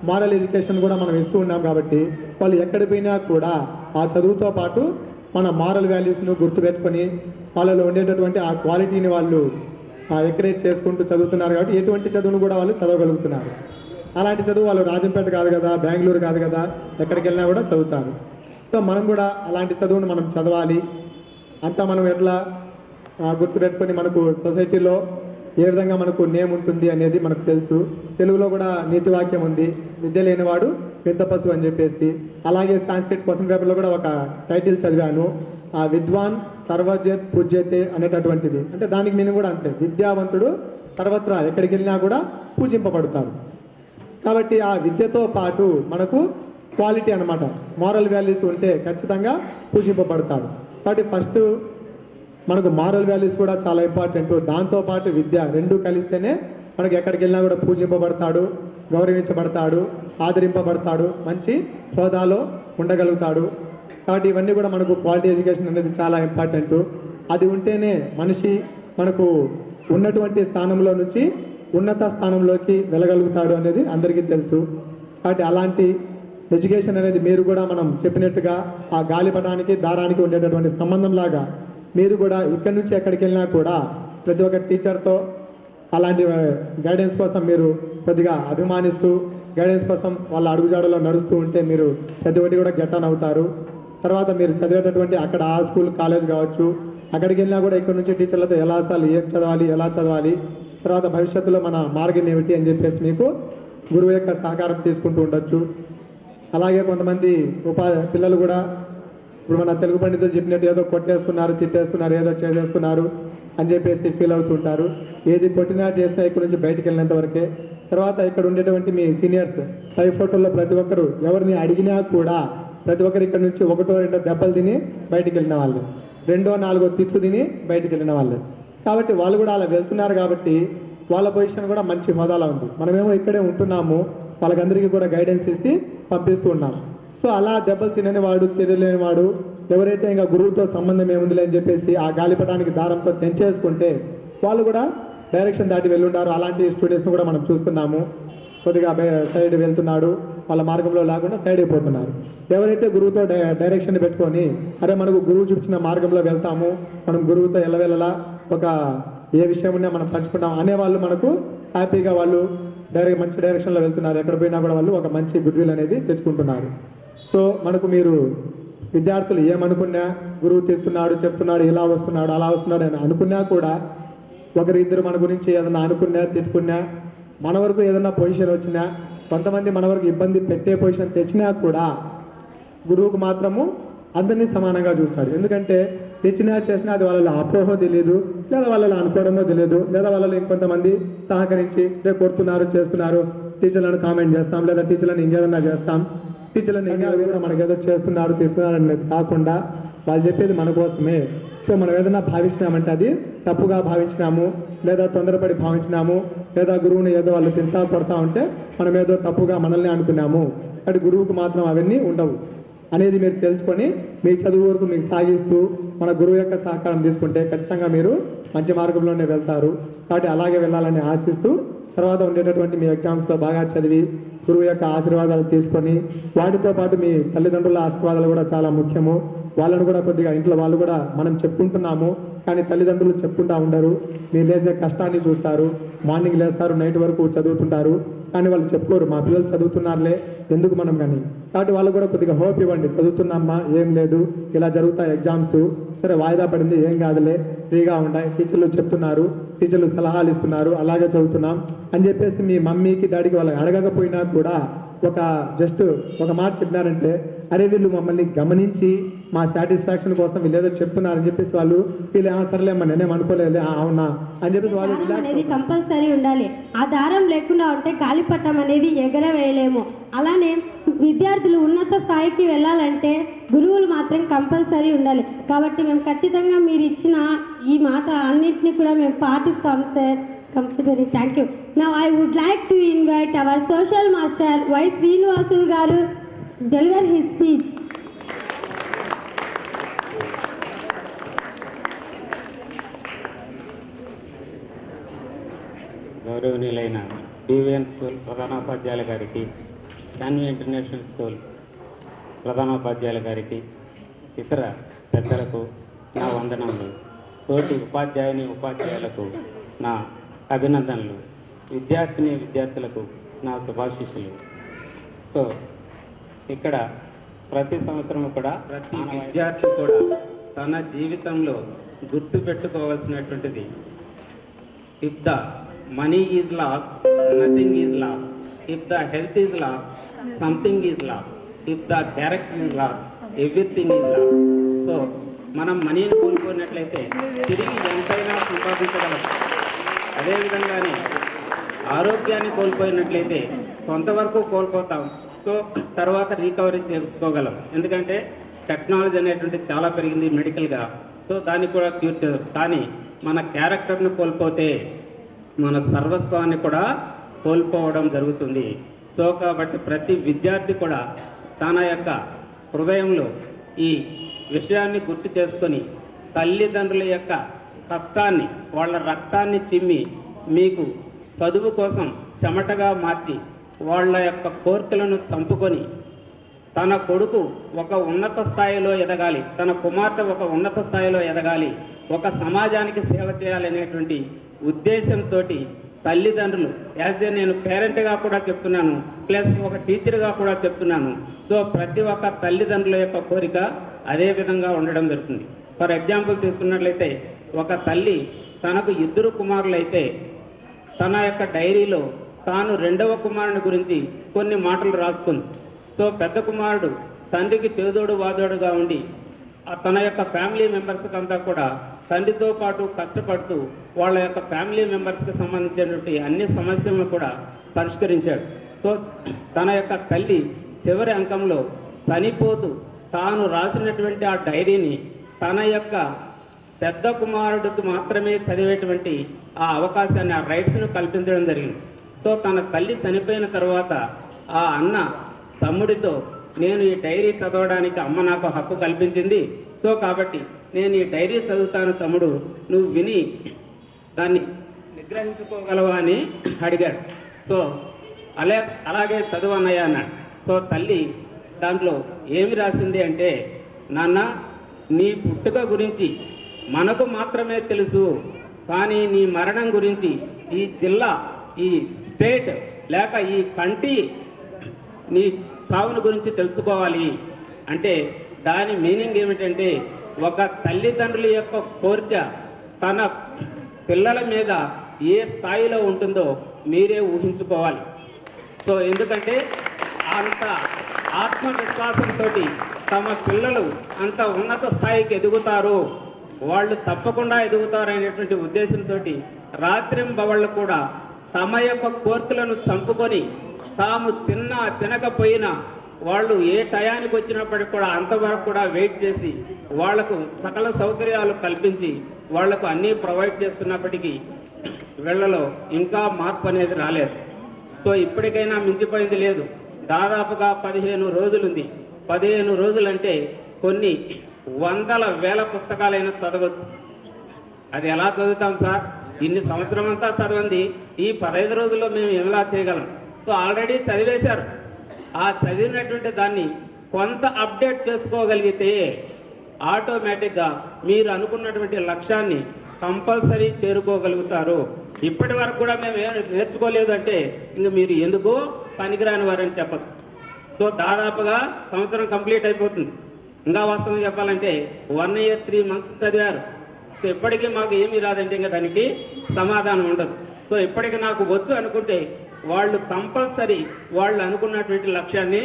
మారల్ ఎడ్యుకేషన్ కూడా మనం ఇస్తూ ఉన్నాం. కాబట్టి వాళ్ళు ఎక్కడికి పోయినా కూడా ఆ చదువుతో పాటు మన మారల్ వాల్యూస్ను గుర్తుపెట్టుకొని వాళ్ళలో ఉండేటటువంటి ఆ క్వాలిటీని వాళ్ళు ఎంకరేజ్ చేసుకుంటూ చదువుతున్నారు. కాబట్టి ఎటువంటి చదువును కూడా వాళ్ళు చదవగలుగుతున్నారు. అలాంటి చదువు వాళ్ళు రాజంపేట కాదు కదా, బెంగళూరు కాదు కదా, ఎక్కడికి వెళ్ళినా కూడా చదువుతారు. సో మనం కూడా అలాంటి చదువును మనం చదవాలి. అంతా మనం ఎట్లా గుర్తుపెట్టుకొని మనకు సొసైటీలో ఏ విధంగా మనకు నేమ్ ఉంటుంది అనేది మనకు తెలుసు. తెలుగులో కూడా నీతి వాక్యం ఉంది, విద్య లేనివాడు వింత పశువు అని చెప్పేసి. అలాగే సాంస్క్రిట్ క్వశ్చన్ పేపర్లో కూడా ఒక టైటిల్ చదివాను, విద్వాన్ సర్వజత్ పూజ్యతే అనేటటువంటిది. అంటే దానికి మీనింగ్ కూడా అంతే, విద్యావంతుడు సర్వత్రా ఎక్కడికి వెళ్ళినా కూడా పూజింపబడతాడు. కాబట్టి ఆ విద్యతో పాటు మనకు క్వాలిటీ అన్నమాట, మారల్ వాల్యూస్ ఉంటే ఖచ్చితంగా పూజింపబడతాడు. కాబట్టి ఫస్ట్ మనకు మారల్ వాల్యూస్ కూడా చాలా ఇంపార్టెంట్. దాంతోపాటు విద్య రెండు కలిస్తేనే మనకి ఎక్కడికి వెళ్ళినా కూడా పూజింపబడతాడు, గౌరవించబడతాడు, ఆదరింపబడతాడు, మంచి హోదాలో ఉండగలుగుతాడు. కాబట్టి ఇవన్నీ కూడా మనకు క్వాలిటీ ఎడ్యుకేషన్ అనేది చాలా ఇంపార్టెంట్. అది ఉంటేనే మనిషి మనకు ఉన్నటువంటి స్థానంలో నుంచి ఉన్నత స్థానంలోకి వెళ్ళగలుగుతాడు అనేది అందరికీ తెలుసు. కాబట్టి అలాంటి ఎడ్యుకేషన్ అనేది మీరు కూడా మనం చెప్పినట్టుగా ఆ గాలిపటానికి దారానికి ఉండేటటువంటి సంబంధం లాగా మీరు కూడా ఇక్కడి నుంచి ఎక్కడికి వెళ్ళినా కూడా ప్రతి ఒక్క టీచర్తో అలాంటి గైడెన్స్ కోసం మీరు కొద్దిగా అభిమానిస్తూ గైడెన్స్ కోసం వాళ్ళ అడుగుజాడలో నడుస్తూ ఉంటే మీరు ప్రతి ఒక్కటి కూడా గెట్ ఆన్ అవుతారు. తర్వాత మీరు చదివేటటువంటి అక్కడ ఆ స్కూల్ కాలేజ్ కావచ్చు, అక్కడికి వెళ్ళినా కూడా ఇక్కడ నుంచి టీచర్లతో ఎలా అసలు ఏం చదవాలి, ఎలా చదవాలి, తర్వాత భవిష్యత్తులో మన మార్గం ఏమిటి అని చెప్పేసి మీకు గురువు యొక్క సహకారం తీసుకుంటూ ఉండొచ్చు. అలాగే కొంతమంది పిల్లలు కూడా ఇప్పుడు మన తెలుగు పండితులు చెప్పినట్టు ఏదో కొట్టేస్తున్నారు, తిట్టేస్తున్నారు, ఏదో చేసేస్తున్నారు అని చెప్పేసి ఫీల్ అవుతుంటారు. ఏది కొట్టినా చేసినా ఇక్కడ నుంచి బయటికి వెళ్ళినంత వరకే. తర్వాత ఇక్కడ ఉండేటువంటి మీ సీనియర్స్ 5 ఫోటోల్లో ప్రతి ఒక్కరు ఎవరిని అడిగినా కూడా ప్రతి ఒక్కరు ఇక్కడ నుంచి 1-2 దెబ్బలు తిని బయటికి వెళ్ళిన వాళ్ళు, 2-4 తిట్లు తిని బయటికి వెళ్ళిన వాళ్ళు. కాబట్టి వాళ్ళు కూడా అలా వెళ్తున్నారు. కాబట్టి వాళ్ళ పొజిషన్ కూడా మంచి హోదాలో ఉంది. మనమేమో ఇక్కడే ఉంటున్నాము, వాళ్ళకందరికీ కూడా గైడెన్స్ ఇస్తే పంపిస్తూ ఉన్నాము. సో అలా దెబ్బలు తినని వాడు, తెలియలేని వాడు ఎవరైతే ఇంకా గురువుతో సంబంధం ఏముందిలే అని చెప్పేసి ఆ గాలిపటానికి దారంతో తెంచేసుకుంటే వాళ్ళు కూడా డైరెక్షన్ దాటి వెళ్ళుంటారు. అలాంటి స్టూడెంట్స్ని కూడా మనం చూస్తున్నాము. కొద్దిగా సైడ్ వెళ్తున్నాడు, వాళ్ళ మార్గంలో లేకుండా సైడ్ అయిపోతున్నారు. ఎవరైతే గురువుతో డైరెక్షన్ పెట్టుకొని అరే మనకు గురువు చూపించిన మార్గంలో వెళ్తాము, మనం గురువుతో ఎల్లవెల్లలా ఒక ఏ విషయం ఉన్నా మనం పంచుకుంటాం అనేవాళ్ళు మనకు హ్యాపీగా వాళ్ళు మంచి డైరెక్షన్లో వెళ్తున్నారు. ఎక్కడ పోయినా కూడా వాళ్ళు ఒక మంచి గుడ్ విల్ అనేది తెచ్చుకుంటున్నారు. సో మనకు మీరు విద్యార్థులు ఏమనుకున్నా గురువు తిడుతున్నాడు, చెప్తున్నాడు, ఇలా వస్తున్నాడు, అలా వస్తున్నాడు అని అనుకున్నా కూడా ఒకరిద్దరు మన గురించి ఏదైనా అనుకున్నా, తిట్టుకున్నా, మన వరకు ఏదైనా పొజిషన్ వచ్చినా, కొంతమంది మన వరకు ఇబ్బంది పెట్టే పొజిషన్ తెచ్చినా కూడా గురువుకు మాత్రము అందరినీ సమానంగా చూస్తాడు. ఎందుకంటే తెచ్చినా చేసినా అది వాళ్ళలో అపోహో తెలియదు, లేదా వాళ్ళలో అనుకోవడమో తెలియదు, లేదా వాళ్ళలో ఇంకొంతమంది సహకరించి రేపు కొడుతున్నారు, చేస్తున్నారు, టీచర్లను కామెంట్ చేస్తాం, లేదా టీచర్లను ఇంకేదన్నా చేస్తాం, టీచర్లను ఇంకా కూడా మనకి ఏదో చేస్తున్నారు, తిడుతున్నారు అనేది కాకుండా వాళ్ళు చెప్పేది మన కోసమే. సో మనం ఏదైనా భావించినామంటే అది తప్పుగా భావించినాము, లేదా తొందరపడి భావించినాము, లేదా గురువుని ఏదో వాళ్ళు తింటా కొడతా ఉంటే మనం ఏదో తప్పుగా మనల్ని అనుకున్నాము. అటు గురువుకు మాత్రం అవన్నీ ఉండవు అనేది మీరు తెలుసుకొని మీ చదువు వరకు మీకు సాగిస్తూ మన గురువు యొక్క సహకారం తీసుకుంటే ఖచ్చితంగా మీరు మంచి మార్గంలోనే వెళ్తారు. కాబట్టి అలాగే వెళ్ళాలని ఆశిస్తూ తర్వాత ఉండేటటువంటి మీ ఎగ్జామ్స్లో బాగా చదివి గురువు యొక్క ఆశీర్వాదాలు తీసుకొని వాటితో పాటు మీ తల్లిదండ్రుల ఆశీర్వాదాలు కూడా చాలా ముఖ్యము. వాళ్ళను కూడా కొద్దిగా ఇంట్లో వాళ్ళు కూడా మనం చెప్పుకుంటున్నాము, కానీ తల్లిదండ్రులు చెప్పుకుంటూ ఉండరు. మీరు లేచే కష్టాన్ని చూస్తారు, మార్నింగ్ లేస్తారు, నైట్ వరకు చదువుతుంటారు, కానీ వాళ్ళు చెప్పుకోరు మా పిల్లలు చదువుతున్నారులే ఎందుకు మనం కానీ. కాబట్టి వాళ్ళు కూడా కొద్దిగా హోప్ ఇవ్వండి, చదువుతున్నామ్మా ఏం లేదు, ఇలా జరుగుతాయి ఎగ్జామ్స్, సరే వాయిదా పడింది ఏం కాదులే, ఫ్రీగా ఉన్నాయి, టీచర్లు చెప్తున్నారు, టీచర్లు సలహాలు ఇస్తున్నారు, అలాగే చదువుతున్నాం అని చెప్పేసి మీ మమ్మీకి డాడీకి వాళ్ళకి అడగకపోయినా కూడా జస్ట్ ఒక మాట చెప్పినారంటే అరే వీళ్ళు మమ్మల్ని గమనించి మా సాటిస్ఫాక్షన్ కోసం వీళ్ళు ఏదో చెప్తున్నారని చెప్పేసి వాళ్ళు వీళ్ళు సర్లేమ్మా నేనేం అనుకోలేదు అవునా అని చెప్పేసి వాళ్ళు అనేది కంపల్సరీ ఉండాలి. ఆ దారం లేకుండా ఉంటే గాలిపటం అనేది ఎగరవేయలేము. అలానే విద్యార్థులు ఉన్నత స్థాయికి వెళ్ళాలంటే గురువులు మాత్రం కంపల్సరీ ఉండాలి. కాబట్టి మేము ఖచ్చితంగా మీరు ఇచ్చిన ఈ మాట అన్నింటినీ కూడా మేము పాటిస్తాం sir, compulsory. Thank you. Now I would like to invite our social master Y Srinivasulu garu deliver his speech. గౌరవనీయులైన బీవీఎన్ స్కూల్ ప్రధానోపాధ్యాయుల గారికి, శాన్వి ఇంటర్నేషనల్ స్కూల్ ప్రధానోపాధ్యాయుల గారికి, ఇతర పెద్దలకు నా వందనములు, తోటి ఉపాధ్యాయులకు నా అభినందనలు, విద్యార్థులకు నా శుభాశీస్సులు. సో ఇక్కడ ప్రతి సంవత్సరం కూడా ప్రతి విద్యార్థి కూడా తన జీవితంలో గుర్తు పెట్టుకోవాల్సినటువంటిది, if the money is lost nothing is lost, if the health is lost something is lost, if the character is lost everything is lost. So మనం మనీని కోల్పోయినట్లయితే తిరిగి ఎంతైనా సంపాదించగలం. అదేవిధంగానే ఆరోగ్యాన్ని కోల్పోయినట్లయితే కొంతవరకు కోల్పోతాం, సో తర్వాత రీకవరీ చేసుకోగలం. ఎందుకంటే టెక్నాలజీ అనేటువంటి చాలా పెరిగింది మెడికల్గా, సో దాన్ని కూడా క్యూర్ చేయదు. కానీ మన క్యారెక్టర్ని కోల్పోతే మన సర్వస్వాన్ని కూడా కోల్పోవడం జరుగుతుంది. సో కాబట్టి ప్రతి విద్యార్థి కూడా తన యొక్క హృదయంలో ఈ విషయాన్ని గుర్తు చేసుకొని తల్లిదండ్రుల యొక్క కష్టాన్ని, వాళ్ళ రక్తాన్ని చిమ్మి మీకు చదువు కోసం చెమటగా మార్చి వాళ్ళ యొక్క కోరికలను చంపుకొని తన కొడుకు ఒక ఉన్నత స్థాయిలో ఎదగాలి, తన కుమార్తె ఒక ఉన్నత స్థాయిలో ఎదగాలి, ఒక సమాజానికి సేవ చేయాలనేటువంటి ఉద్దేశంతో తల్లిదండ్రులు, యాజ్ ఏ నేను పేరెంట్గా కూడా చెప్తున్నాను, ప్లస్ ఒక టీచర్గా కూడా చెప్తున్నాను. సో ప్రతి ఒక్క తల్లిదండ్రుల యొక్క కోరిక అదే విధంగా ఉండడం జరుగుతుంది. ఫర్ ఎగ్జాంపుల్ తీసుకున్నట్లయితే ఒక తల్లి తనకు 2 కుమారులైతే తన యొక్క డైరీలో తాను 2వ కుమారుని గురించి కొన్ని మాటలు రాసుకుంది. సో పెద్ద కుమారుడు తండ్రికి చేదోడు వాదోడుగా ఉండి తన యొక్క ఫ్యామిలీ మెంబర్స్కి అంతా కూడా తండ్రితో పాటు కష్టపడుతూ వాళ్ళ యొక్క ఫ్యామిలీ మెంబర్స్కి సంబంధించినటువంటి అన్ని సమస్యలను కూడా పరిష్కరించాడు. సో తన యొక్క తల్లి చివరి అంకంలో చనిపోతూ తాను రాసినటువంటి ఆ డైరీని తన యొక్క పెద్ద కుమారుడికి మాత్రమే చదివేటువంటి ఆ అవకాశాన్ని, ఆ రైట్స్ను కల్పించడం జరిగింది. సో తన తల్లి చనిపోయిన తర్వాత ఆ అన్న తమ్ముడితో, నేను ఈ డైరీ చదవడానికి అమ్మ నాకు హక్కు కల్పించింది, సో కాబట్టి నేను ఈ డైరీ చదువుతాను తమ్ముడు, నువ్వు విని దాన్ని నిగ్రహించుకోగలవా అని అడిగాడు. సో అలాగే చదువు అన్నయ్య అన్నాడు. సో తల్లి దాంట్లో ఏమి రాసింది అంటే, నాన్న నీ పుట్టుక గురించి మనకు మాత్రమే తెలుసు, కానీ నీ మరణం గురించి ఈ జిల్లా, ఈ స్టేట్ లేక ఈ కంట్రీ నీ చావుని గురించి తెలుసుకోవాలి. అంటే దాని మీనింగ్ ఏమిటంటే, ఒక తల్లిదండ్రుల యొక్క కోరిక తన పిల్లల మీద ఏ స్థాయిలో ఉంటుందో మీరే ఊహించుకోవాలి. సో ఎందుకంటే అంత ఆత్మవిశ్వాసంతో తమ పిల్లలు అంత ఉన్నత స్థాయికి ఎదుగుతారు, వాళ్ళు తప్పకుండా ఎదుగుతారు అనేటువంటి ఉద్దేశంతో రాత్రింబవళ్ళు కూడా తమ యొక్క కోరికలను చంపుకొని తాము తినకపోయినా వాళ్ళు ఏ టయానికి వచ్చినప్పటికి కూడా అంతవరకు కూడా వెయిట్ చేసి వాళ్లకు సకల సౌకర్యాలు కల్పించి వాళ్లకు అన్నీ ప్రొవైడ్ చేస్తున్నప్పటికీ వీళ్ళలో ఇంకా మార్పు అనేది రాలేదు. సో ఇప్పటికైనా మించిపోయింది లేదు. దాదాపుగా 15 రోజులుంది. 15 రోజులంటే కొన్ని వందల వేల పుస్తకాలైనా చదవచ్చు. అది ఎలా చదువుతాం సార్? ఇన్ని సంవత్సరం అంతా చదవండి, ఈ 15 రోజుల్లో మేము ఎలా చేయగలం? సో ఆల్రెడీ చదివేశారు. ఆ చదివినటువంటి దాన్ని కొంత అప్డేట్ చేసుకోగలిగితే ఆటోమేటిక్గా మీరు అనుకున్నటువంటి లక్ష్యాన్ని కంపల్సరీ చేరుకోగలుగుతారు. ఇప్పటి వరకు కూడా మేము ఏం నేర్చుకోలేదు అంటే ఇంక మీరు ఎందుకు పనికిరాని వారని చెప్పచ్చు. సో దాదాపుగా సంవత్సరం కంప్లీట్ అయిపోతుంది. ఇంకా వాస్తవం చెప్పాలంటే 1 year 3 months చదివారు. సో ఇప్పటికీ మాకు ఏమీ రాదంటే ఇంకా దానికి సమాధానం ఉండదు. సో ఇప్పటికీ నాకు వచ్చు అనుకుంటే వాళ్ళు కంపల్సరీ వాళ్ళు అనుకున్నటువంటి లక్ష్యాన్ని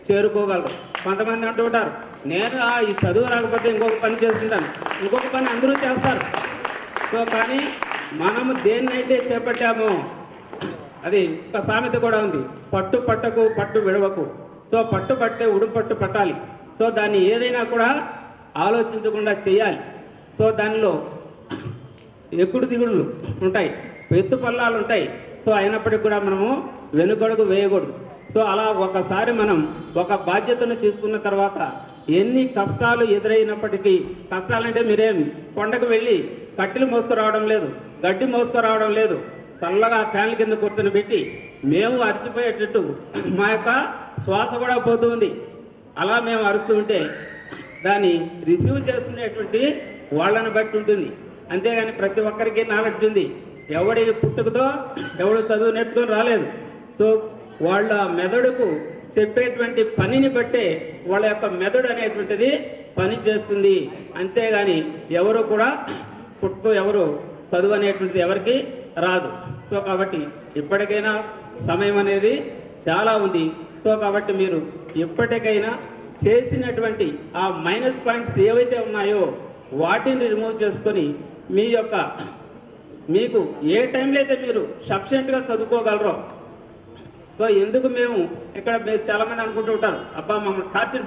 చేరుకోగలరు. కొంతమంది అంటూ ఉంటారు, నేను ఈ చదువు రాకపోతే ఇంకొక పని చేసుకుంటాను, ఇంకొక పని అందరూ చేస్తారు. సో కానీ మనము దేన్నైతే చేపట్టామో, అది ఒక సామెత కూడా ఉంది, పట్టు పట్టకు పట్టు విడవకు. సో పట్టు పట్టే ఉడుపట్టు పట్టాలి. సో దాన్ని ఏదైనా కూడా ఆలోచించకుండా చేయాలి. సో దానిలో ఎక్కుడు దిగుళ్ళు ఉంటాయి, ఎత్తు పల్లాలు ఉంటాయి. సో అయినప్పటికీ కూడా మనము వెనుకడుగు వేయకూడదు. సో అలా ఒకసారి మనం ఒక బాధ్యతను తీసుకున్న తర్వాత ఎన్ని కష్టాలు ఎదురైనప్పటికీ, కష్టాలంటే మీరేం కొండకు వెళ్ళి కట్టెలు మోసుకురావడం లేదు, గడ్డి మోసుకురావడం లేదు, చల్లగా ఫ్యాన్ల కింద కూర్చొని పెట్టి మేము అరిచిపోయేటట్టు మా యొక్క శ్వాస కూడా పోతూ ఉంది. అలా మేము అరుస్తూ ఉంటే దాన్ని రిసీవ్ చేసుకునేటువంటి వాళ్ళని బట్టి ఉంటుంది. అంతేగాని ప్రతి ఒక్కరికి నాలెడ్జ్ ఉంది. ఎవడి పుట్టుకతో ఎవడు చదువు నేర్చుకొని రాలేదు. సో వాళ్ళ మెదడుకు చెప్పేటువంటి పనిని బట్టే వాళ్ళ యొక్క మెదడు అనేటువంటిది పని చేస్తుంది. అంతేగాని ఎవరు కూడా పుట్టుతో ఎవరు చదువు అనేటువంటిది ఎవరికి రాదు. సో కాబట్టి ఇప్పటికైనా సమయం అనేది చాలా ఉంది. సో కాబట్టి మీరు ఎప్పటికైనా చేసినటువంటి ఆ మైనస్ పాయింట్స్ ఏవైతే ఉన్నాయో వాటిని రిమూవ్ చేసుకొని మీకు ఏ టైంలో అయితే మీరు సఫిషియెంట్గా చదువుకోగలరో. సో ఎందుకు మేము ఇక్కడ చాలామంది అనుకుంటూ ఉంటారు, అబ్బా మమ్మల్ని టార్చర్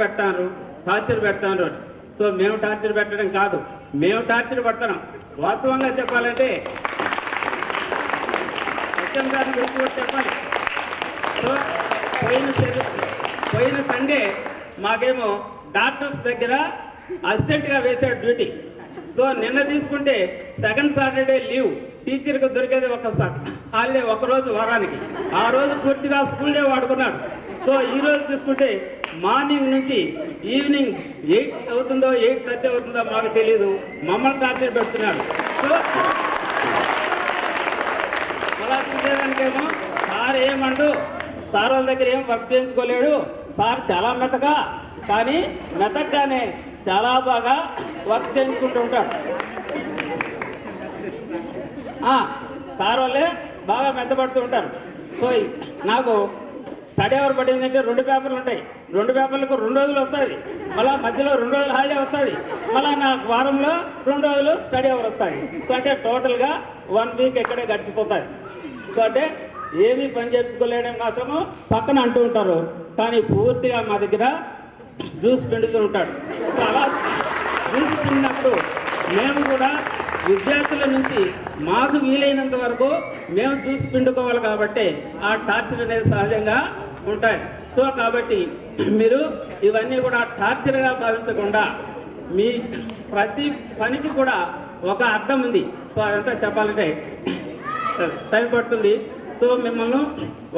పెట్టారు అని. సో మేము టార్చర్ పెట్టడం కాదు, మేము టార్చర్ పడుతున్నాం. వాస్తవంగా చెప్పాలంటే సత్యం గారిని గురించి కూడా చెప్పాలి. సో పోయిన సండే మాకేమో డాక్టర్స్ దగ్గర అసిస్టెంట్గా వేసాడు డ్యూటీ. సో నిన్న తీసుకుంటే సెకండ్ సాటర్డే లీవ్, టీచర్కి దొరికేది ఒక హాలిడే, ఒకరోజు వారానికి. ఆ రోజు పూర్తిగా స్కూల్ డే వాడుకున్నాడు. సో ఈ రోజు తీసుకుంటే మార్నింగ్ నుంచి ఈవినింగ్ 8 అవుతుందో 8:30 అవుతుందో మాకు తెలియదు, మమ్మల్ని టార్చర్ పెడుతున్నాడు. సో అలా చూసేదానికేమో సార్ ఏమండు, సార్ వాళ్ళ దగ్గర ఏం వర్క్ చేయించుకోలేడు, సార్ చాలా మెత్తగా, కానీ మెత్తగానే చాలా బాగా వర్క్ చేయించుకుంటూ ఉంటాడు. సార్ వాళ్ళే బాగా మెత్తపడుతూ ఉంటారు. సో నాకు స్టడీ అవర్ పడిందంటే 2 పేపర్లు ఉంటాయి. 2 పేపర్లకు 2 రోజులు వస్తుంది, మళ్ళీ మధ్యలో 2 రోజులు హాలిడే వస్తుంది, మళ్ళీ నాకు వారంలో 2 రోజులు స్టడీ అవర్ వస్తుంది. సో అంటే టోటల్గా 1 వీక్ ఇక్కడే గడిచిపోతుంది. సో అంటే ఏమీ పని చేయించుకోలేడని మాత్రము పక్కన అంటూ ఉంటారు, కానీ పూర్తిగా మా దగ్గర జ్యూస్ పిండుతూ ఉంటాడు. సో అలా జ్యూస్ పిండినప్పుడు మేము కూడా విద్యార్థుల నుంచి మాకు వీలైనంత వరకు మేము జ్యూస్ పిండుకోవాలి. కాబట్టి ఆ టార్చర్ అనేది సహజంగా ఉంటాయి. సో కాబట్టి మీరు ఇవన్నీ కూడా టార్చర్గా భావించకుండా మీ ప్రతి పనికి కూడా ఒక అర్థం ఉంది. సో అదంతా చెప్పాలంటే టైం పడుతుంది. సో మిమ్మల్ని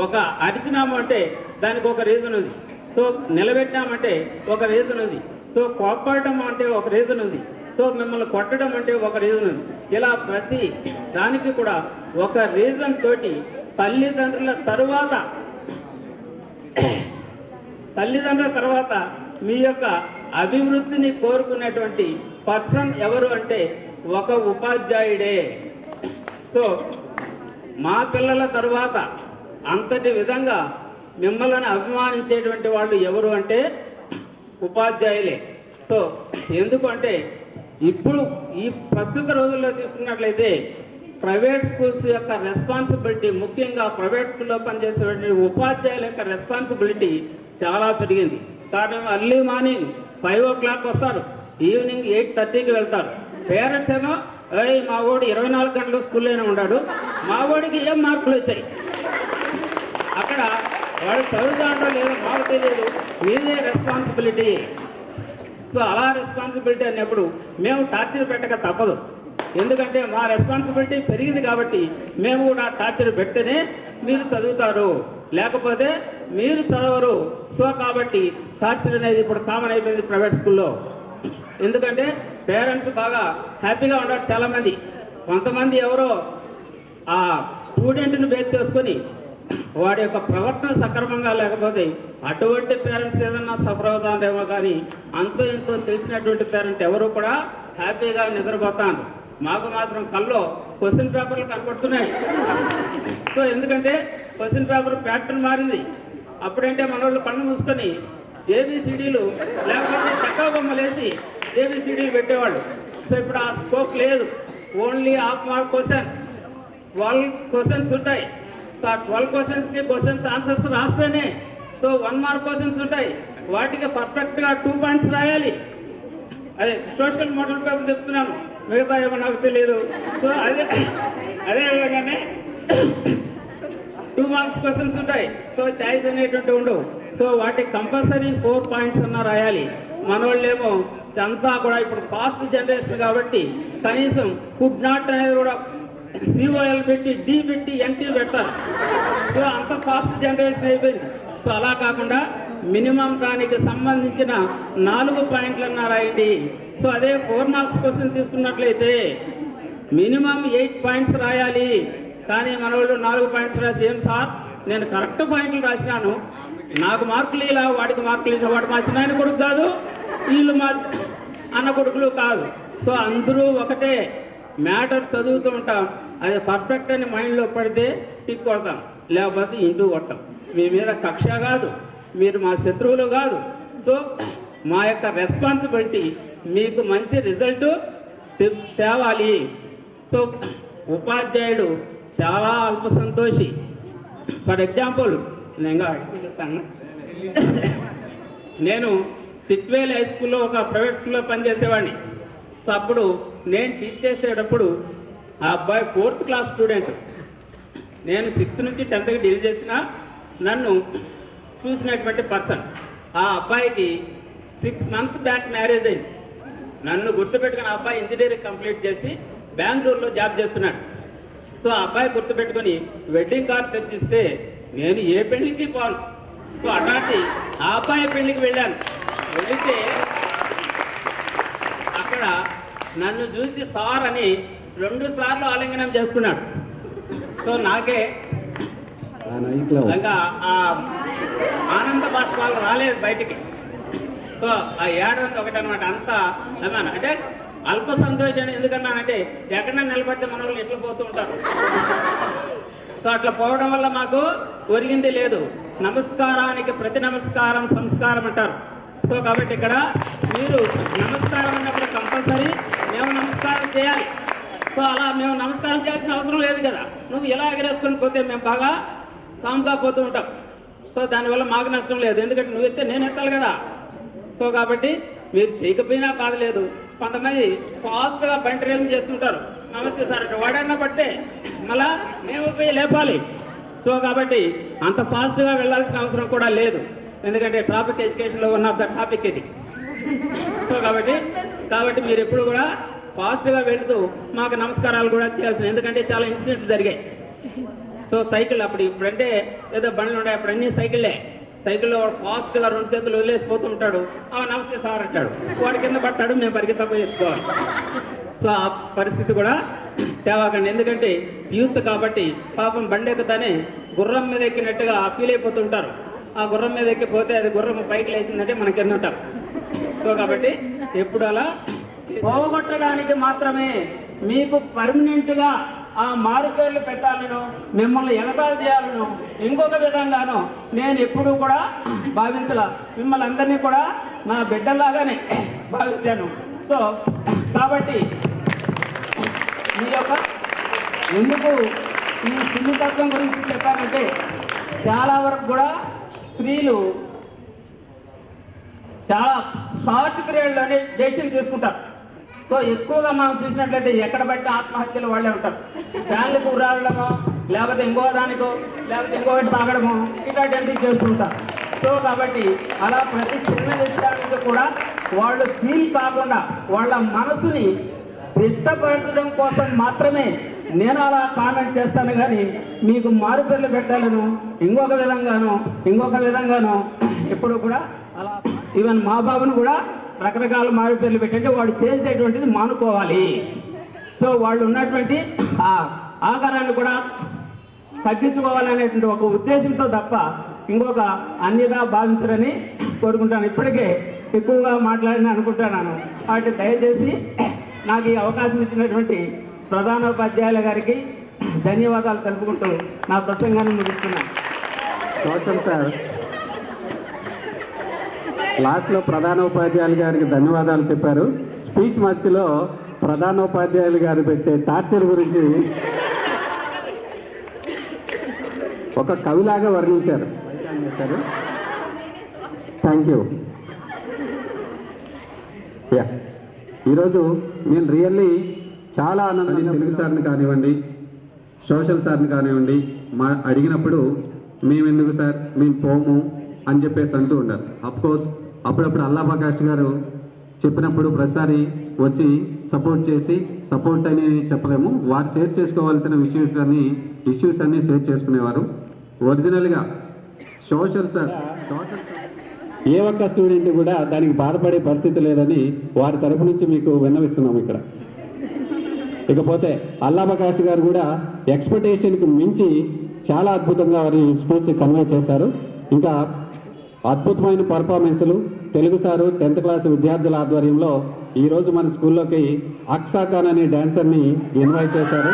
ఒక అరిచినాము అంటే దానికి ఒక రీజన్ ఉంది. సో నిలబెట్టామంటే ఒక రీజన్ ఉంది. సో కోప్పడటం అంటే ఒక రీజన్ ఉంది. సో మిమ్మల్ని కొట్టడం అంటే ఒక రీజన్ ఉంది. ఇలా ప్రతి దానికి కూడా ఒక రీజన్ తోటి తల్లిదండ్రుల తర్వాత మీ యొక్క అభివృద్ధిని కోరుకునేటువంటి పర్సన్ ఎవరు అంటే ఒక ఉపాధ్యాయుడే. సో మా పిల్లల తరువాత అంతటి విధంగా మిమ్మల్ని అభిమానించేటువంటి వాళ్ళు ఎవరు అంటే ఉపాధ్యాయులే. సో ఎందుకంటే ఇప్పుడు ఈ ప్రస్తుత రోజుల్లో తీసుకున్నట్లయితే ప్రైవేట్ స్కూల్స్ యొక్క రెస్పాన్సిబిలిటీ, ముఖ్యంగా ప్రైవేట్ స్కూల్లో పనిచేసేటువంటి ఉపాధ్యాయుల యొక్క రెస్పాన్సిబిలిటీ చాలా పెరిగింది. కారణం అర్లీ మార్నింగ్ 5 o'clock వస్తారు, ఈవినింగ్ 8:30కి వెళ్తారు. పేరెంట్స్ ఏమో మా వాడు 24 గంటలు స్కూల్లోనే ఉన్నాడు, మా వాడికి ఏం మార్కులు వచ్చాయి, అక్కడ వాడు చదువుతాడో లేదో మాకు తెలియదు, మీదే రెస్పాన్సిబిలిటీ. సో అలా రెస్పాన్సిబిలిటీ అన్నప్పుడు మేము టార్చర్ పెట్టక తప్పదు. ఎందుకంటే మా రెస్పాన్సిబిలిటీ పెరిగింది కాబట్టి మేము కూడా టార్చర్ పెడితేనే మీరు చదువుతారు, లేకపోతే మీరు చదవరు. సో కాబట్టి టార్చర్ అనేది ఇప్పుడు కామన్ అయిపోయింది ప్రైవేట్ స్కూల్లో. ఎందుకంటే పేరెంట్స్ బాగా హ్యాపీగా ఉన్నారు చాలామంది. కొంతమంది ఎవరో ఆ స్టూడెంట్ని బేస్ చేసుకొని వాడి యొక్క ప్రవర్తన సక్రమంగా లేకపోతే అటువంటి పేరెంట్స్ ఏదన్నా సఫర్ అవుతారేమో, కానీ అంతో ఎంతో తెలిసినటువంటి పేరెంట్ ఎవరు కూడా హ్యాపీగా నిద్రపోతాను. మాకు మాత్రం కల్లో క్వశ్చన్ పేపర్లు కనపడుతున్నాయి. సో ఎందుకంటే క్వశ్చన్ పేపర్ ప్యాటర్న్ మారింది. అప్పుడంటే మన వాళ్ళు కళ్ళు మూసుకొని ఏబిసిడీలు లేకపోతే చక్కా బొమ్మలు వేసి ఏబిసిడీలు పెట్టేవాళ్ళు. సో ఇప్పుడు ఆ స్కోప్ లేదు. Only half mark questions, 12 questions ఉంటాయి. సో ఆ 12 క్వశ్చన్స్కి క్వశ్చన్స్ ఆన్సర్స్ రాస్తేనే సో 1 మార్క్ క్వశ్చన్స్ ఉంటాయి. వాటికి పర్ఫెక్ట్గా 2 పాయింట్స్ రాయాలి. అదే సోషల్ మోడల్ పేపర్ చెప్తున్నాను, మిగతా ఏమో నాకు తెలియదు. సో అదే విధంగానే 2 మార్క్స్ క్వశ్చన్స్ ఉంటాయి. సో చాయిస్ అనేటువంటి ఉండవు. సో వాటికి కంపల్సరీ 4 పాయింట్స్ అన్నా రాయాలి. మన వాళ్ళేమో అంతా కూడా ఇప్పుడు ఫాస్ట్ జనరేషన్ కాబట్టి కనీసం కుడ్ నాట్ అనేది కూడా సిఓఎల్ పెట్టి డి పెట్టి ఎన్టీ పెట్టారు. సో అంత ఫాస్ట్ జనరేషన్ అయిపోయింది. సో అలా కాకుండా మినిమం దానికి సంబంధించిన 4 పాయింట్లన్నా రాయండి. సో అదే 4 మార్క్స్ క్వశ్చన్ తీసుకున్నట్లయితే మినిమం 8 పాయింట్స్ రాయాలి. కానీ మన వాళ్ళు 4 పాయింట్స్ రాసి, ఏం సార్ నేను కరెక్ట్ పాయింట్లు రాసినాను, నాకు మార్కులు ఇలా వాడికి మార్కులు ఇలా, వాడు మా చిన్న కొడుకు కాదు, వీళ్ళు మా అన్న కొడుకులు కాదు. సో అందరూ ఒకటే మ్యాటర్ చదువుతూ ఉంటాం. అది పర్ఫెక్ట్ అని మైండ్లో పడితే టిక్ కొడతాం, లేకపోతే ఇంటూ కొడతాం. మీ మీద కక్ష కాదు, మీరు మా శత్రువులు కాదు. సో మా యొక్క రెస్పాన్సిబిలిటీ మీకు మంచి రిజల్ట్ తేవాలి. సో ఉపాధ్యాయుడు చాలా అల్ప సంతోషి. ఫర్ ఎగ్జాంపుల్ నేను చిట్వేల్ హై స్కూల్లో ఒక ప్రైవేట్ స్కూల్లో పనిచేసేవాడిని. సో అప్పుడు నేను టీచ్ చేసేటప్పుడు ఆ అబ్బాయి 4th క్లాస్ స్టూడెంట్. నేను 6th నుంచి 10th డీల్ చేసిన నన్ను చూసినటువంటి పర్సన్. ఆ అబ్బాయికి 6 months బ్యాక్ మ్యారేజ్ అయింది. నన్ను గుర్తుపెట్టుకుని ఆ అబ్బాయి ఇంజనీరింగ్ కంప్లీట్ చేసి బెంగళూరులో జాబ్ చేస్తున్నాడు. సో ఆ అబ్బాయి గుర్తుపెట్టుకుని వెడ్డింగ్ కార్డ్ తెచ్చిస్తే నేను ఏ పెళ్లికి పోను. సో అట్లాంటి ఆ అబ్బాయి పెళ్లికి వెళ్ళాను. వెళితే అక్కడ నన్ను చూసి సార్ అని 2 సార్లు ఆలింగనం చేసుకున్నాడు. సో నాకే ఇంకా ఆ ఆనంద బాష్పాలు రాలేదు బయటికి. సో ఆ ఏడాది ఒకటనమాట. అంతా అంటే అల్ప సంతోషాన్ని ఎందుకన్నానంటే ఎక్కడైనా నిలబడితే మన వాళ్ళు ఎట్లా పోతూ ఉంటారు. సో అట్లా పోవడం వల్ల మాకు ఒరిగింది లేదు. నమస్కారానికి ప్రతి నమస్కారం సంస్కారం అంటారు. సో కాబట్టి ఇక్కడ మీరు నమస్కారం అన్నప్పుడు కంపల్సరీ మేము నమస్కారం చేయాలి. సో అలా మేము నమస్కారం చేయాల్సిన అవసరం లేదు కదా. నువ్వు ఎలా ఎగరేసుకొని పోతే మేము బాగా కామ్గా పోతూ ఉంటాం. సో దానివల్ల మాకు నష్టం లేదు, ఎందుకంటే నువ్వు ఎత్తే నేను ఎత్తాలి కదా. సో కాబట్టి మీరు చేయకపోయినా బాధ లేదు. కొంతమంది ఫాస్ట్గా బండి డ్రైవింగ్ చేస్తుంటారు. నమస్తే సార్ అంటే వాడన్నా పట్టే మళ్ళా మేము పోయి లేపాలి. సో కాబట్టి అంత ఫాస్ట్గా వెళ్ళాల్సిన అవసరం కూడా లేదు, ఎందుకంటే ట్రాఫిక్ ఎడ్యుకేషన్లో వన్ ఆఫ్ ద టాపిక్ ఇది. సో కాబట్టి మీరు ఎప్పుడు కూడా ఫాస్ట్గా వెళుతూ మాకు నమస్కారాలు కూడా చేయాల్సింది, ఎందుకంటే చాలా ఇన్సిడెంట్స్ జరిగాయి. సో సైకిల్ ఇప్పుడంటే ఏదో బండ్లు ఉన్నాయి, అప్పుడు అన్ని సైకిల్లో వాడు ఫాస్ట్గా 2 చేతులు వదిలేసిపోతూ ఉంటాడు. నమస్తే సార్ అంటాడు, వాడి కింద పట్టాడు, మేము పరిగెత్తపోయి ఎత్తుకోవాలి. సో ఆ పరిస్థితి కూడా తేవాకండి, ఎందుకంటే యూత్ కాబట్టి పాపం బండి ఎక్కుతానే గుర్రం మీద ఎక్కినట్టుగా ఫీల్ అయిపోతుంటారు. ఆ గుర్రం మీద ఎక్కిపోతే అది గుర్రం పైకి లేచిందంటే మన కింద ఉంటాం. సో కాబట్టి ఎప్పుడు అలా పోగొట్టడానికి మాత్రమే మీకు పర్మనెంట్గా ఆ మారుపేర్లు పెట్టాలను, మిమ్మల్ని ఎగతాళి చేయాలను, ఇంకొక విధంగాను నేను ఎప్పుడూ కూడా భావించలా. మిమ్మల్ని అందరినీ కూడా నా బిడ్డలాగానే భావించాను. సో కాబట్టి ఈ యొక్క ఎందుకు ఈ సున్నితత్వం గురించి చెప్పానంటే, చాలా వరకు కూడా స్త్రీలు చాలా షార్ట్ పీరియడ్లోనే డెసిషన్ తీసుకుంటారు. సో ఎక్కువగా మనం చూసినట్లయితే ఎక్కడ పట్టిన ఆత్మహత్యలు వాళ్ళే ఉంటారు. ఫ్యాన్లకు ఉరాడమో, లేకపోతే ఇంకో దానికో, లేకపోతే ఇంకొకటి తాగడమో, ఇట్లాంటివన్నీ చేస్తుంటారు. సో కాబట్టి అలా ప్రతి చిన్న విషయానికి కూడా వాళ్ళు ఫీల్ కాకుండా వాళ్ళ మనసుని వ్యక్తపరచడం కోసం మాత్రమే నేను అలా కామెంట్ చేస్తాను. కానీ మీకు మారుపేర్లు పెట్టాలను, ఇంకొక విధంగాను ఎప్పుడు కూడా అలా. ఈవెన్ మా బాబును కూడా రకరకాల మారుపేర్లు పెట్టంటే వాడు చేసేటువంటిది మానుకోవాలి. సో వాళ్ళు ఉన్నటువంటి ఆకారాన్ని కూడా తగ్గించుకోవాలనేటువంటి ఒక ఉద్దేశంతో తప్ప ఇంకొక అన్యగా భావించరని కోరుకుంటాను. ఇప్పటికే ఎక్కువగా మాట్లాడిన అనుకుంటున్నాను. కాబట్టి దయచేసి నాకు ఈ అవకాశం ఇచ్చినటువంటి ప్రధానోపాధ్యాయుల గారికి ధన్యవాదాలు తెలుపుకుంటూ నా ప్రసంగాన్ని ముగిస్తున్నాను. సోషల్ సార్ లాస్ట్లో ప్రధానోపాధ్యాయులు గారికి ధన్యవాదాలు చెప్పారు. స్పీచ్ మధ్యలో ప్రధానోపాధ్యాయులు గారు పెట్టే టార్చర్ గురించి ఒక కవిలాగా వర్ణించారు. Thank you. ఈరోజు నేను రియల్లీ చాలా ఆనందంగా తెలుగు సార్ని కానివ్వండి, సోషల్ సార్ని కానివ్వండి అడిగినప్పుడు మేమెందుకు సార్, మేము పోము అని చెప్పేసి అంటూ ఉండాలి. అఫ్కోర్స్ అప్పుడప్పుడు అల్లా ప్రకాష్ గారు చెప్పినప్పుడు ప్రతిసారి వచ్చి సపోర్ట్ అని చెప్పలేము, వారు షేర్ చేసుకోవాల్సిన ఇష్యూస్ అన్నీ షేర్ చేసుకునేవారు. ఒరిజినల్గా సోషల్ సార్ ఏ ఒక్క స్టూడెంట్ కూడా దానికి బాధపడే పరిస్థితి లేదని వారి తరపు నుంచి మీకు విన్నవిస్తున్నాం ఇక్కడ. ఇకపోతే అల్లా ప్రకాష్ గారు కూడా ఎక్స్పెక్టేషన్కి మించి చాలా అద్భుతంగా వారి స్పీచ్ కన్వే చేశారు. ఇంకా అద్భుతమైన పర్ఫార్మెన్స్లు తెలుగు సారు 10th క్లాస్ విద్యార్థుల ఆధ్వర్యంలో ఈరోజు మన స్కూల్లోకి అక్సా ఖాన్ అనే డాన్సర్ని ఇన్వైట్ చేశారు.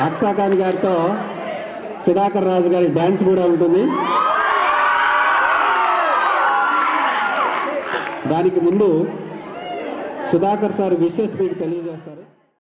అక్సా ఖాన్ గారితో సుధాకర్ రాజు గారి డ్యాన్స్ కూడా ఉంటుంది. దానికి ముందు సుధాకర్ సార్ విషెస్ మీకు తెలియజేస్తారు.